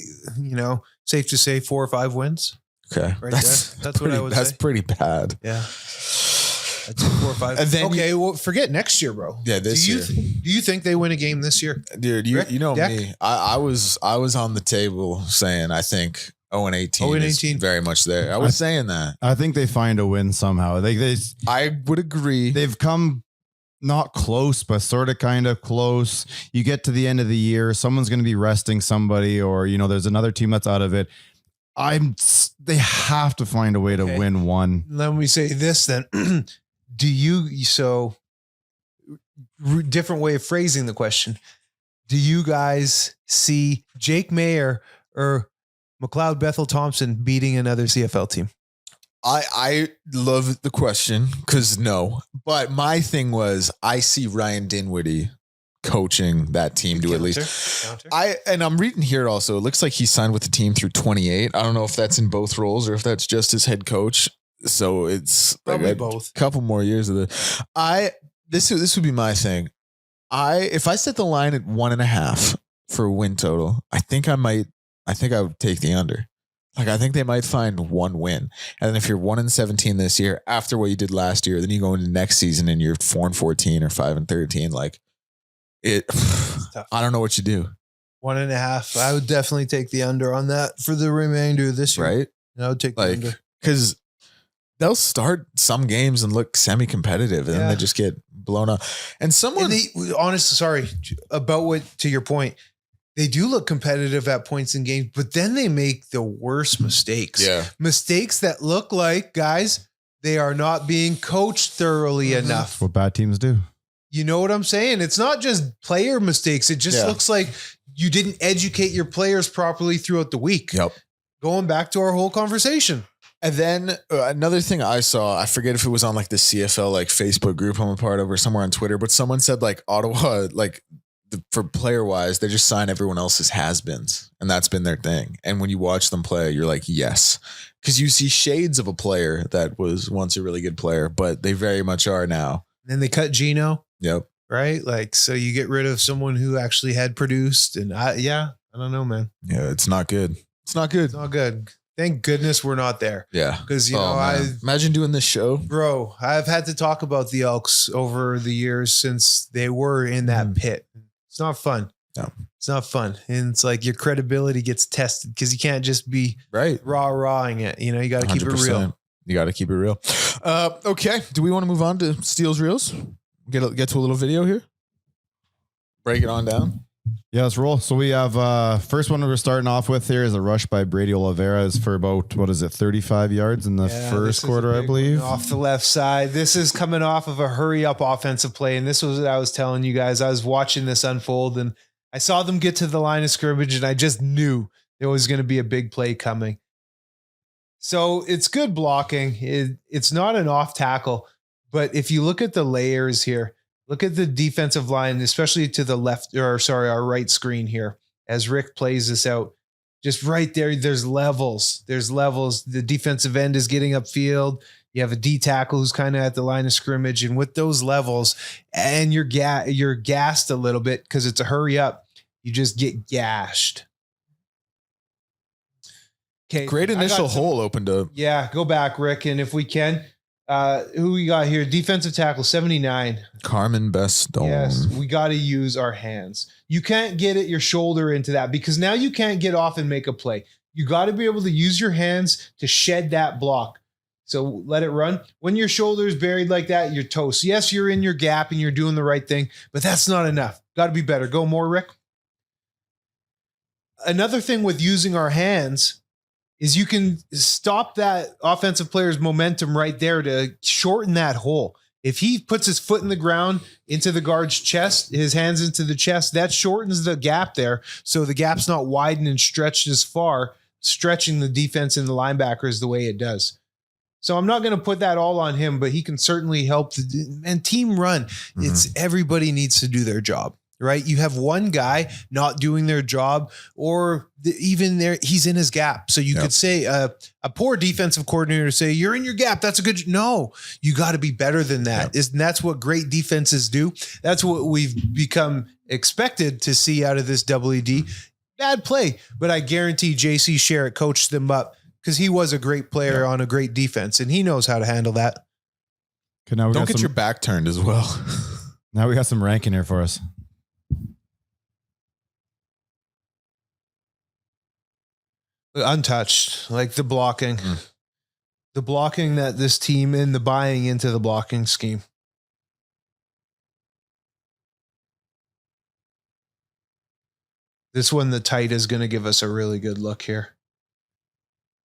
safe to say 4 or 5 wins. Okay. Right. That's what I would say. That's pretty bad. Yeah. That's 4 or 5. And then well, forget next year, bro. Yeah, this year. Do you think they win a game this year? Dude, you know me. I was on the table saying I think 0-18 is very much there. I was saying that. I think they find a win somehow. I would agree. They've come not close, but sort of kind of close. You get to the end of the year, someone's going to be resting somebody, or, there's another team that's out of it. They have to find a way to win one. Let me say this then. Different way of phrasing the question. Do you guys see Jake Mayer or McLeod Bethel Thompson beating another CFL team? I love the question because no, but my thing was I see Ryan Dinwiddie coaching that team to at least. I'm reading here also. It looks like he signed with the team through 28. I don't know if that's in both roles or if that's just his head coach. So it's probably like both. A couple more years of it. This would be my thing. If I set the line at 1.5 for a win total, I think I would take the under. Like, I think they might find one win. And then if you're 1-17 this year, after what you did last year, then you go into next season and you're 4-14 or 5-13. Like I don't know what you do. 1.5. I would definitely take the under on that for the remainder of this year. Right. I would take the under. Because they'll start some games and look semi-competitive and then they just get blown up. And honestly, sorry about to your point, they do look competitive at points in games, but then they make the worst mistakes. Yeah. Mistakes that look like, guys, they are not being coached thoroughly enough. That's what bad teams do. You know what I'm saying? It's not just player mistakes. It just looks like you didn't educate your players properly throughout the week. Yep. Going back to our whole conversation. And then another thing I saw, I forget if it was on like the CFL like Facebook group I'm a part of or somewhere on Twitter, but someone said like Ottawa, like for player wise, they just sign everyone else's has-beens, and that's been their thing. And when you watch them play, you're like, yes, because you see shades of a player that was once a really good player, but they very much are now. Then they cut Gino. Yep. Right. Like, so you get rid of someone who actually had produced, and I don't know, man. Yeah. It's not good. It's not good. It's not good. Thank goodness we're not there. Yeah. Because, man. I imagine doing this show. Bro, I've had to talk about the Elks over the years since they were in that pit. It's not fun. No. It's not fun. And it's like your credibility gets tested because you can't just be rawing it. You know, you got to keep it real. You got to keep it real. Okay. Do we want to move on to Steele's Reels? Get to a little video here. Break it on down. Yeah, let's roll. So we have first one we're starting off with here is a rush by Brady Oliveira is for about 35 yards in the first quarter, I believe. Off the left side. This is coming off of a hurry up offensive play. And this was what I was telling you guys. I was watching this unfold and I saw them get to the line of scrimmage and I just knew there was going to be a big play coming. So it's good blocking. It's not an off tackle, but if you look at the layers here, look at the defensive line, especially to the left, our right screen here, as Rick plays this out. Just right there, there's levels. There's levels. The defensive end is getting upfield. You have a D tackle who's kind of at the line of scrimmage. And with those levels, and you're gassed a little bit because it's a hurry up, you just get gashed. Okay. Great initial hole opened up. Yeah, go back, Rick. And if we can, who we got here? Defensive tackle, 79. Carmen Bestone. Yes, we got to use our hands. You can't get your shoulder into that because now you can't get off and make a play. You got to be able to use your hands to shed that block. So let it run. When your shoulder is buried like that, you're toast. Yes, you're in your gap and you're doing the right thing, but that's not enough. Got to be better. Go more, Rick. Another thing with using our hands is you can stop that offensive player's momentum right there to shorten that hole. If he puts his foot in the ground into the guard's chest, his hands into the chest, that shortens the gap there. So the gap's not widened and stretched as far, stretching the defense and the linebackers the way it does. So I'm not going to put that all on him, but he can certainly help. And team run, it's everybody needs to do their job. Right? You have one guy not doing their job or even there, he's in his gap. So you could say a poor defensive coordinator say, you're in your gap. That's a good, no, you got to be better than that. And that's what great defenses do. That's what we've become expected to see out of this WD. Bad play, but I guarantee JC Sherritt coached them up because he was a great player on a great defense and he knows how to handle that. Okay, now don't get your back turned as well. Now we got some Rankin here for us. Untouched, like the blocking that this team and the buying into the blocking scheme. This one, the tight is going to give us a really good look here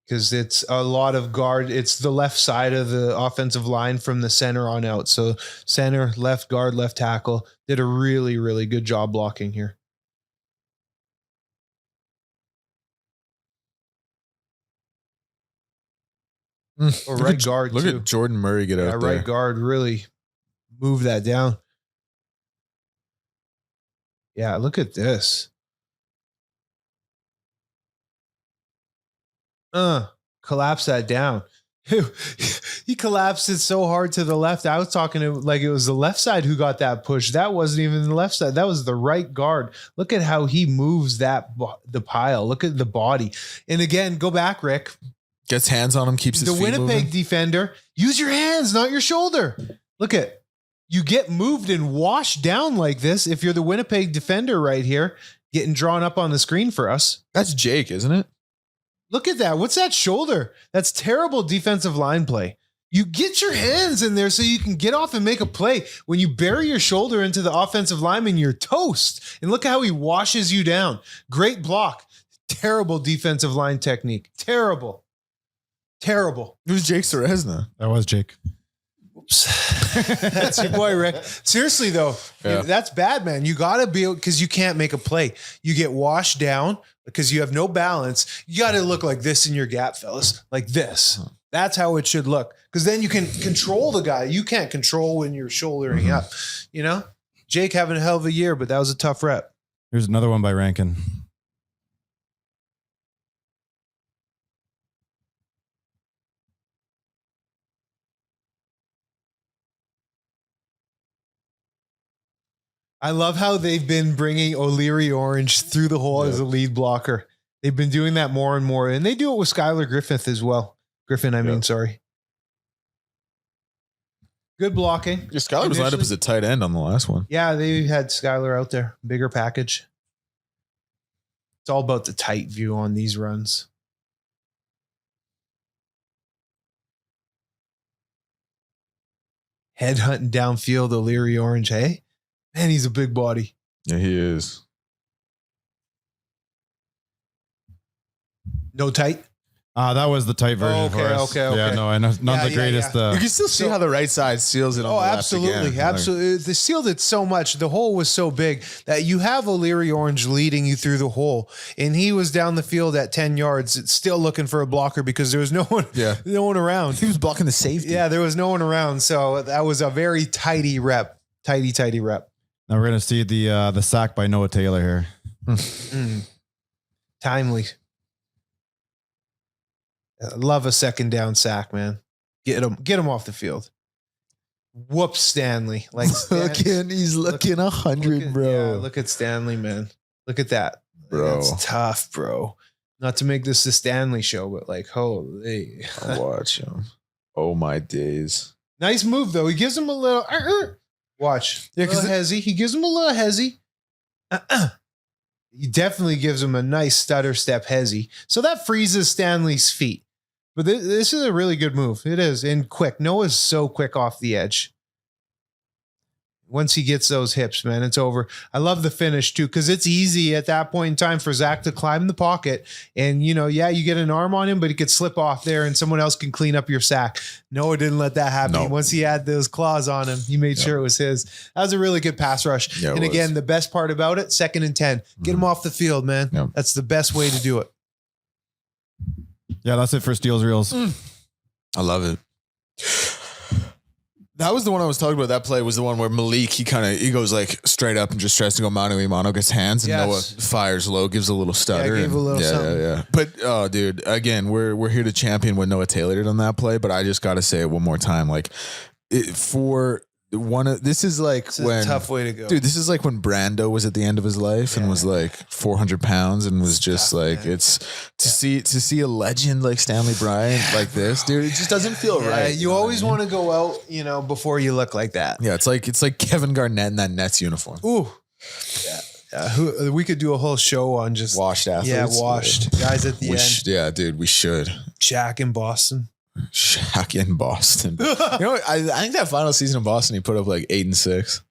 because it's a lot of guard. It's the left side of the offensive line from the center on out. So center, left guard, left tackle did a really, really good job blocking here. Or right guard. Look at Jordan Murray get out there. Right guard really move that down. Yeah, look at this. Collapse that down. He collapsed it so hard to the left. I was talking to like it was the left side who got that push. That wasn't even the left side. That was the right guard. Look at how he moves the pile. Look at the body. And again, go back, Rick. Gets hands on him, keeps his feet Winnipeg moving. Defender, use your hands, not your shoulder. Look at, you get moved and washed down like this if you're the Winnipeg defender right here, getting drawn up on the screen for us. That's Jake, isn't it? Look at that. What's that shoulder? That's terrible defensive line play. You get your hands in there so you can get off and make a play. When you bury your shoulder into the offensive lineman, you're toast. And look how he washes you down. Great block. Terrible defensive line technique. Terrible. It was Jake Ceresna. That was Jake. Oops. That's your boy, Rick. Seriously, though, that's bad, man. You got to be, because you can't make a play. You get washed down because you have no balance. You got to look like this in your gap, fellas. Like this. That's how it should look. Because then you can control the guy. You can't control when you're shouldering up. You know? Jake having a hell of a year, but that was a tough rep. Here's another one by Rankin. I love how they've been bringing O'Leary Orange through the hole as a lead blocker. They've been doing that more and more, and they do it with Skylar Griffith as well. Sorry. Good blocking. Your Skylar was lined up as a tight end on the last one. Yeah, they had Skylar out there. Bigger package. It's all about the tight view on these runs. Head hunting downfield, O'Leary Orange, hey? Man, he's a big body. Yeah, he is. No tight? That was the tight version for us. Okay. Yeah, no, I know. Not the greatest. You can still see how the right side seals it on the left absolutely. again. Absolutely. They sealed it so much. The hole was so big that you have O'Leary Orange leading you through the hole. And he was down the field at 10 yards, still looking for a blocker because there was no one, no one around. He was blocking the safety. Yeah, there was no one around. So that was a very tidy rep. Tidy rep. Now we're going to see the sack by Noah Taylor here. Timely. I love a second down sack, man. Get him off the field. Whoops, Stanley. Like he's looking 100, bro. Yeah, look at Stanley, man. Look at that, bro. That's tough, bro. Not to make this the Stanley show, but like, holy. Watch him. Oh my days. Nice move though. He gives him a little. Watch. Yeah, because hezzy. He gives him a little hezzy. He definitely gives him a nice stutter step hezzy. So that freezes Stanley's feet. But this is a really good move. It is. And quick. Noah's so quick off the edge. Once he gets those hips, man, it's over. I love the finish too, because it's easy at that point in time for Zach to climb the pocket. And, you get an arm on him, but he could slip off there and someone else can clean up your sack. Noah didn't let that happen. No. Once he had those claws on him, he made sure it was his. That was a really good pass rush. Yeah, and again, the best part about it, 2nd and 10. Get him off the field, man. Yeah. That's the best way to do it. Yeah, that's it for Steele's Reels. I love it. That was the one I was talking about. That play was the one where Malik, he goes like straight up and just tries to go mano, gets hands, and Noah fires low, gives a little stutter. Gave a little something. Yeah. But, oh, dude, again, we're here to champion what Noah Taylor did on that play, but I just got to say it one more time. Like, this is like when a tough way to go, dude. This is like when Brando was at the end of his life and was like 400 pounds and was just tough, like, man. It's to see a legend like Stanley Bryant like this, dude. It just doesn't feel right. You always want to go out, before you look like that. Yeah, it's like Kevin Garnett in that Nets uniform. Ooh, yeah. We could do a whole show on just washed athletes. Yeah, washed guys at the end. Yeah, dude, we should. Shaq in Boston. Shaq in Boston. I think that final season in Boston, he put up like 8 and 6.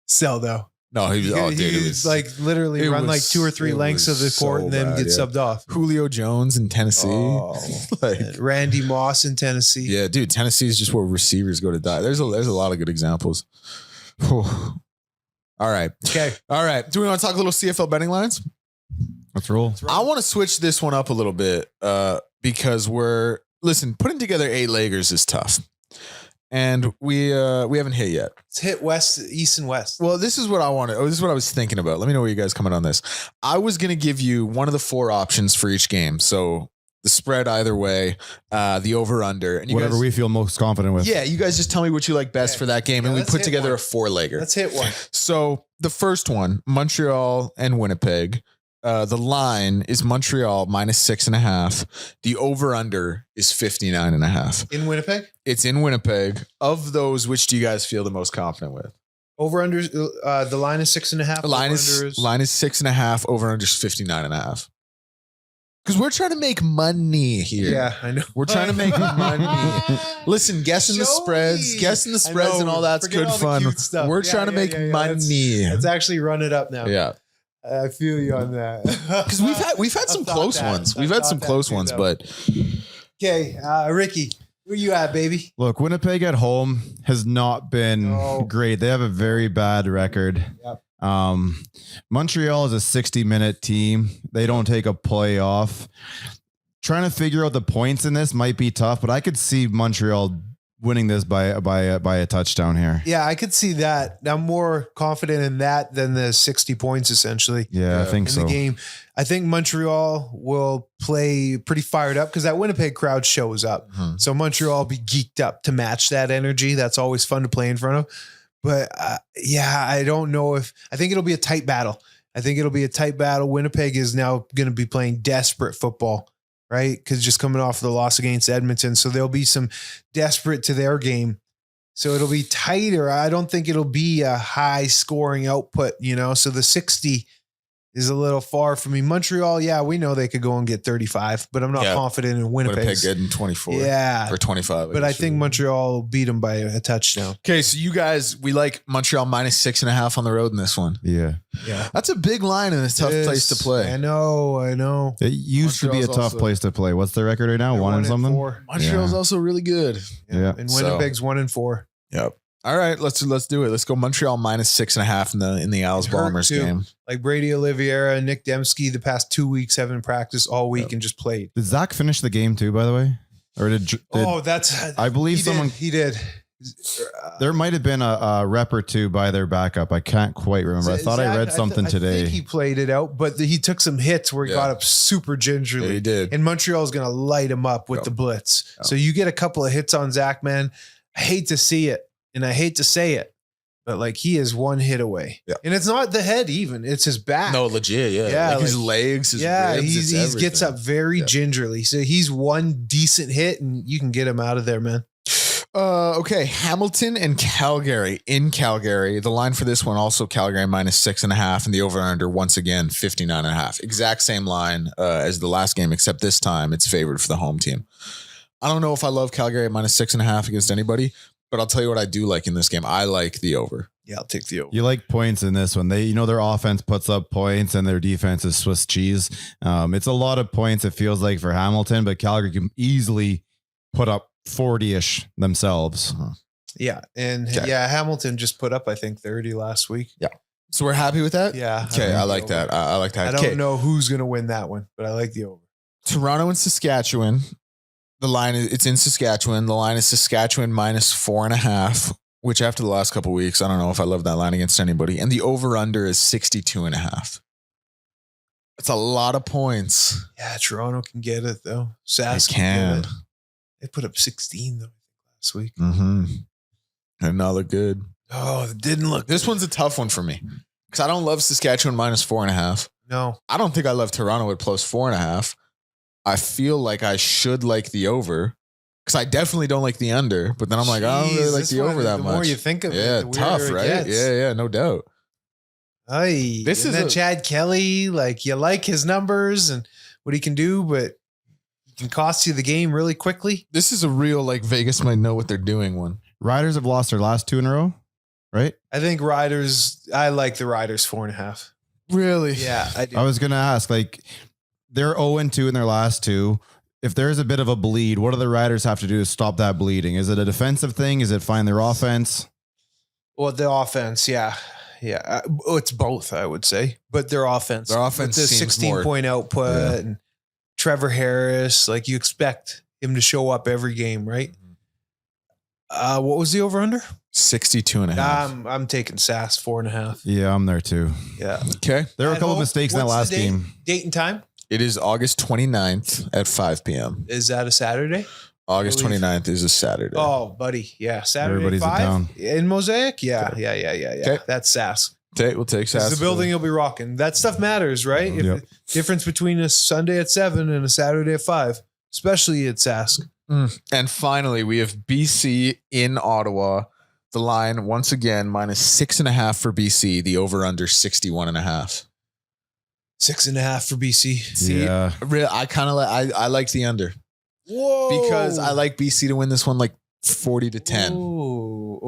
Sell though. No, he was. He was like literally run like 2 or 3 lengths of the court and then get subbed off. Julio Jones in Tennessee. Oh, like Randy Moss in Tennessee. Yeah, dude, Tennessee is just where receivers go to die. There's a lot of good examples. All right. Okay. All right. Do we want to talk a little CFL betting lines? Let's roll. I want to switch this one up a little bit because putting together 8-leggers is tough. And we haven't hit yet. Let's hit west, east, and west. Well, this is what I wanted. This is what I was thinking about. Let me know where you guys come in on this. I was going to give you one of the 4 options for each game. So the spread either way, the over-under. And whatever we feel most confident with. Yeah, you guys just tell me what you like best for that game. And we put together a 4-legger. Let's hit one. So the first one, Montreal and Winnipeg. The line is Montreal -6.5. The over-under is 59.5. In Winnipeg? It's in Winnipeg. Of those, which do you guys feel the most confident with? Over-under, the line is 6.5. The line is 6.5. Over-under is 59.5. Because we're trying to make money here. Yeah, I know. We're trying to make money. Listen, guessing the spreads and all that's good fun. We're trying to make money. Let's actually run it up now. Yeah. I feel you on that. Because we've had some close ones. We've had some close ones, but okay, Ricky, where you at, baby? Look, Winnipeg at home has not been great. They have a very bad record. Yep. Montreal is a 60-minute team. They don't take a play off. Trying to figure out the points in this might be tough, but I could see Montreal winning this by a touchdown here. Yeah, I could see that. I'm more confident in that than the 60 points essentially. Yeah, I think in so. the game. I think Montreal will play pretty fired up because that Winnipeg crowd shows up. Mhm. So Montreal will be geeked up to match that energy. That's always fun to play in front of. But yeah, I don't know I think it'll be a tight battle. Winnipeg is now going to be playing desperate football, right? Because just coming off the loss against Edmonton. So there'll be some desperate to their game. So it'll be tighter. I don't think it'll be a high scoring output, so the 60 is a little far for me. Montreal, yeah, we know they could go and get 35, but I'm not confident in Winnipeg. Winnipeg getting 24. Yeah. Or 25. But I think Montreal will beat them by a touchdown. Okay, so you guys, we like Montreal minus 6.5 on the road in this one. Yeah. Yeah. That's a big line and a tough place to play. I know. It used to be a Montreal's tough also- place to play. What's the record right now? They're 1 and something? 4. Montreal's Yeah. also really good. Yeah. And Winnipeg's 1-4. Yep. All right, let's do it. Let's go Montreal minus 6.5 in the Owls Hurt Bombers too. game. Like Brady Oliveira, Nick Dembski, the past 2 weeks haven't practiced all week and just played. Did Zach finish the game too, by the way? Or did I believe someone he did. there might have been a rep or two by their backup. I can't quite remember. I thought I read something I today. think he played it out, but he took some hits where he got up super gingerly. Yeah, he did. And Montreal's going to light him up with the blitz. So you get a couple of hits on Zach, man. I hate to see it, and I hate to say it, but like he is one hit away. Yeah. And it's not the head even, it's his back. No, legit, yeah. Yeah, like his like- legs, his ribs, he it's gets everything. up very gingerly. So he's one decent hit, and you can get him out of there, man. Okay, Hamilton and Calgary in Calgary. The line for this one also Calgary minus 6.5, and the over under once again 59.5. Exact same line as the last game, except this time it's favored for the home team. I don't know if I love Calgary at minus 6.5 against anybody, but I'll tell you what I do like in this game. I like the over. Yeah, I'll take the over. You like points in this one. They, their offense puts up points and their defense is Swiss cheese. It's a lot of points, it feels like, for Hamilton, but Calgary can easily put up 40-ish themselves. Yeah. And Hamilton just put up, I think, 30 last week. Yeah. So we're happy with that? Yeah. Okay, I like that. I like that. I Okay. don't know who's going to win that one, but I like the over. Toronto and Saskatchewan. The line is it's in Saskatchewan. The line is Saskatchewan minus 4.5, which after the last couple of weeks, I don't know if I love that line against anybody. And the over under is 62.5. It's a lot of points. Yeah, Toronto can get it though. Sask They can. get it. They put up 16 though last week. Mm-hmm. And not look good. Oh, it didn't look. This one's a tough one for me because I don't love Saskatchewan minus 4.5. No. I don't think I love Toronto at plus 4.5. I feel like I should like the over because I definitely don't like the under. But then I'm like, I don't really like the over that much. The more you think of it, Yeah, the tough, weirder it right? gets. Yeah, no doubt. Aye. This And is then a- Chad Kelly, like you like his numbers and what he can do, but it can cost you the game really quickly. This is a real like Vegas might know what they're doing one. Riders have lost their last 2 in a row, right? I think I like the Riders 4.5. Really? Yeah, I do. I was going to ask, like, they're 0-2 in their last 2. If there's a bit of a bleed, what do the Riders have to do to stop that bleeding? Is it a defensive thing? Is it find their offense? Well, the offense, yeah. Yeah. It's both, I would say. But their offense. Their offense With the seems 16-point output and Trevor Harris, like you expect him to show up every game, right? What was the over-under? 62.5. I'm taking Sass 4.5. Yeah, I'm there too. Yeah. Okay. There were a At couple of home? mistakes in that What's last the date? game. Date and time? It is August 29th at 5 p.m. Is that a Saturday? August believe- 29th is a Saturday. Oh, buddy. Yeah. Saturday Everybody's in 5 town. in Mosaic? Yeah. Okay. Yeah. Okay. That's Sass. We'll take 'Cause Sass. the building will be rocking. That stuff matters, right? If Yep. the difference between a Sunday at 7 and a Saturday at 5, especially at Sask. And finally, we have BC in Ottawa. The line, once again, minus 6.5 for BC. The over-under 61.5. 6.5 for BC. See, Yeah. really, I kind of like. I like the under Whoa. because I like BC to win this one like 40-10. Oh.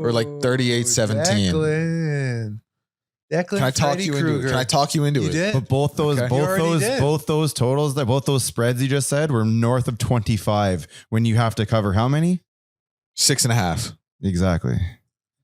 Or like 38-17. Declan. Can I talk Freddy you into it? Krueger. Can I talk you into You it? did? But both those, Okay. You already did. both those totals, both those spreads you just said were north of 25 when you have to cover how many? 6.5. Exactly.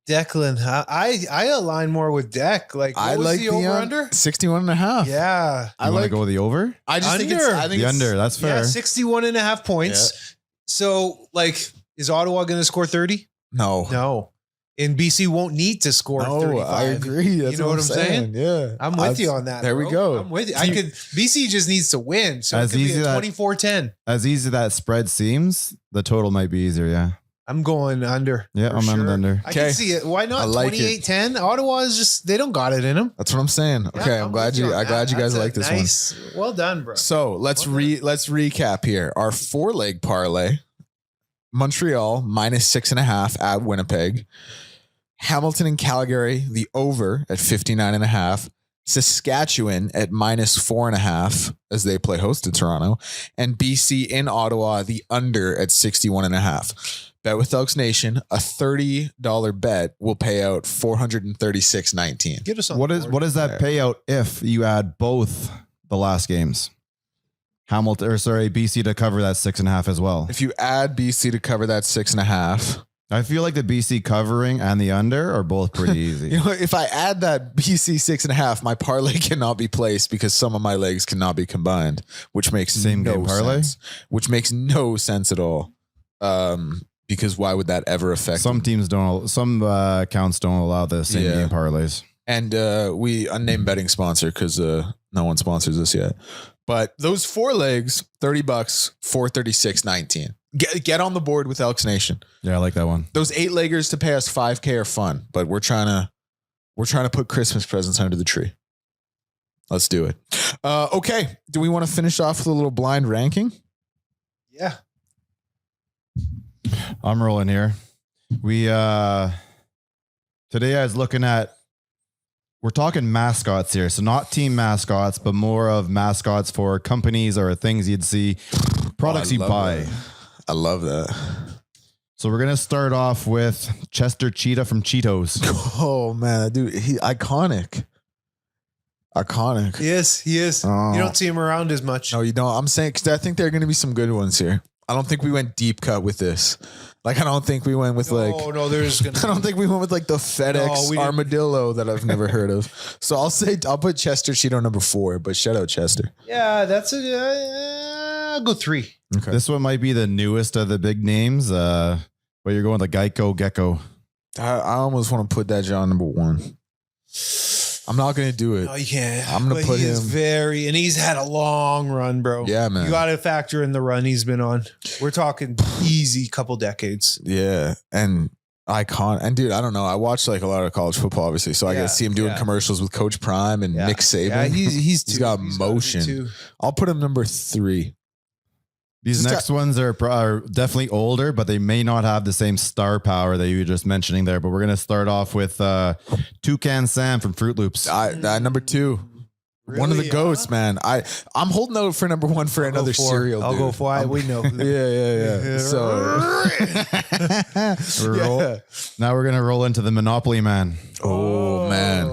Declan. I align more with Deck. Like, what I was like the over under? 61.5. Yeah. I You want to like. go with the over? I just think it's. Under. I think The it's, under. That's fair. Yeah, 61.5 points. So, like, Is Ottawa going to score 30? No. No. And BC won't need to score 35. I agree. That's you know what I'm saying? Yeah. I'm with you on that. There we go. I'm with you. BC just needs to win. So As it could easy be a that- 24-10. As easy that spread seems, the total might be easier. Yeah. I'm going under. Yeah, for I'm sure. under. I Okay. can see it. Why not? I like it. 28-10. Ottawa is just, they don't got it in them. That's what I'm saying. Okay, I'm glad you guys like this one. Well done, bro. So let's recap here. Our 4-leg parlay: Montreal -6.5 at Winnipeg, Hamilton and Calgary the over at 59.5, Saskatchewan at -4.5 as they play host to Toronto, and BC in Ottawa the under at 61.5. Bet with Elks Nation, a $30 bet will pay out $436.19. Get us on What the is board. what is that payout if you add both the last games? BC to cover that 6.5 as well. If you add BC to cover that 6.5, I feel like the BC covering and the under are both pretty easy. you know, if I add that BC 6.5, my parlay cannot be placed because some of my legs cannot be combined, which makes Same no game parlay? sense. Which makes no sense at all. Because why would that ever affect Some them? teams don't. Some accounts don't allow the same Yeah. game parlays. And we unnamed betting sponsor because no one sponsors us yet. But those 4 legs, $30, $436.19. Get on the board with Elks Nation. Yeah, I like that one. Those 8-leggers to pay us $5K are fun, but we're trying to put Christmas presents under the tree. Let's do it. Okay. Do we want to finish off with a little blind ranking? Yeah. I'm rolling here. We today I was looking at, we're talking mascots here. So not team mascots, but more of mascots for companies or things you'd see, products you buy. I love that. So we're going to start off with Chester Cheetah from Cheetos. Oh man, dude, he iconic. Iconic. Yes, he is. Oh. You don't see him around as much. No, you don't. I'm saying, because I think there are going to be some good ones here. I don't think we went deep cut with this. Like, I don't think we went with No, there's gonna. I don't think we went with like the FedEx we didn't. armadillo that I've never heard of. So I'll put Chester Cheeto number 4, but shout out Chester. Yeah, that's I'll go 3. Okay. This one might be the newest of the big names. But you're going with the Geico Gecko. I almost want to put that John number 1. I'm not going to do it. No, you can't. I'm gonna put he is him- and he's had a long run, bro. Yeah, man. You got to factor in the run he's been on. We're talking easy couple decades. Yeah. And icon. And dude, I don't know. I watched like a lot of college football, obviously. So I Yeah, get to see him doing yeah. commercials with Coach Prime and Yeah. Nick Saban. Yeah, he's He's two. got gotta be motion. 2. I'll put him number 3. These Just next ones are definitely older, but they may not have the same star power that you were just mentioning there. But we're going to start off with Toucan Sam from Fruit Loops. Number 2. One of the Really, goats, man. I'm holding out for number 1 for another cereal. I'll dude. go 5. We know. Yeah. So, yeah. Now we're going to roll into the Monopoly Man. Oh, man.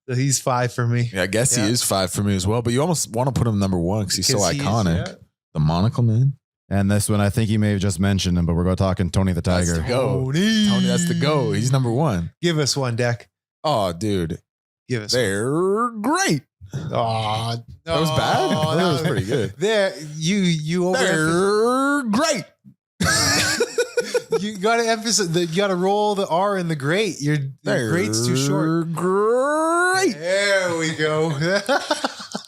So he's 5 for me. Yeah, I guess Yeah. he is 5 for me as well. But you almost want to put him number 1 because he's so Because he is, iconic. yeah. The monocle man. And this one, I think you may have just mentioned him, but we're going to talking Tony the That's Tiger. the go. Tony, that's the go. He's number 1. Give us one, Deck. Oh, dude. Give us They're great. one. Oh, That was bad? no, That was pretty good. There, you over. They're great. You got to emphasize that. You got to roll the R in the great. Your great's too short. Great. There we go.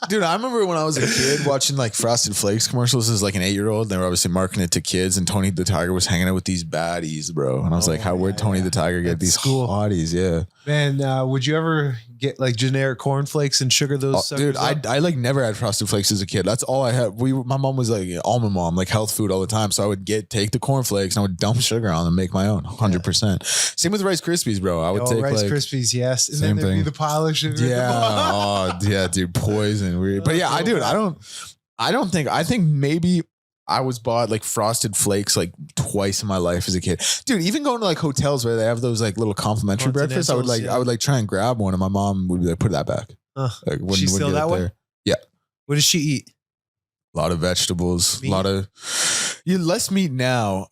Dude, I remember when I was a kid watching like Frosted Flakes commercials as like an 8-year-old. They were obviously marketing it to kids, and Tony the Tiger was hanging out with these baddies, bro. And I was like, where'd Tony the Tiger get At these school. hotties? Yeah. Man, would you ever get like generic cornflakes and sugar those? Oh, dude, suckers up? I like never had Frosted Flakes as a kid. That's all I had. My mom was like almond mom, like health food all the time. So I would take the cornflakes and I would dump sugar on them and make my own 100%. Same with Rice Krispies, bro. I would take Rice like, Krispies, yes. And Same then there'd be thing. the pile of sugar. yeah. Oh, yeah, dude. Poison. Weird. But yeah, I think maybe I was bought like Frosted Flakes like twice in my life as a kid. Dude, even going to like hotels where they have those like little complimentary breakfasts, I would Continentals, yeah. I would like try and grab one and my mom would be like, put that back. Like, She still get that it way? there. Yeah. What does she eat? A lot of vegetables, Meat? a lot of less meat now.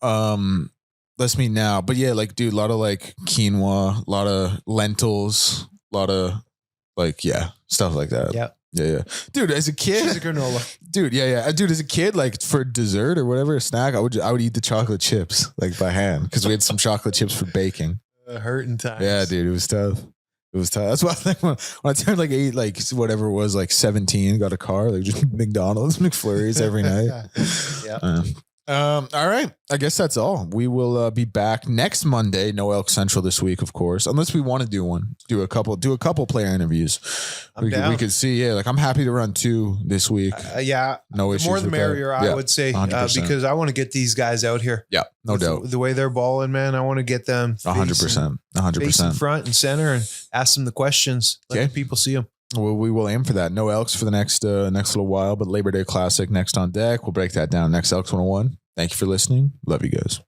Less meat now. But yeah, like dude, a lot of like quinoa, a lot of lentils, a lot of like, yeah, stuff like that. Yeah. Yeah. Dude, as a kid, She's a granola. dude, dude, as a kid, like for dessert or whatever, a snack, I would eat the chocolate chips like by hand because we had some chocolate chips for baking. Hurting times. Yeah, dude, it was tough. That's why I think when I turned like 8, like whatever it was, like 17, got a car, like just McDonald's, McFlurries every night. Yeah. All right. I guess that's all. We will be back next Monday. No Elk Central this week, of course, unless we want to do one. Do a couple player interviews. We could see. Yeah, like I'm happy to run 2 this week. Yeah. No The issues. more the with merrier, that. I would say, 100%. because I want to get these guys out here. Yeah, no doubt. The way they're balling, man, I want to get them 100%. face in 100%. front and center and ask them the questions. Let Okay. the people see them. Well, we will aim for that. No Elks for the next little while, but Labor Day Classic next on deck. We'll break that down next Elks 101. Thank you for listening. Love you guys.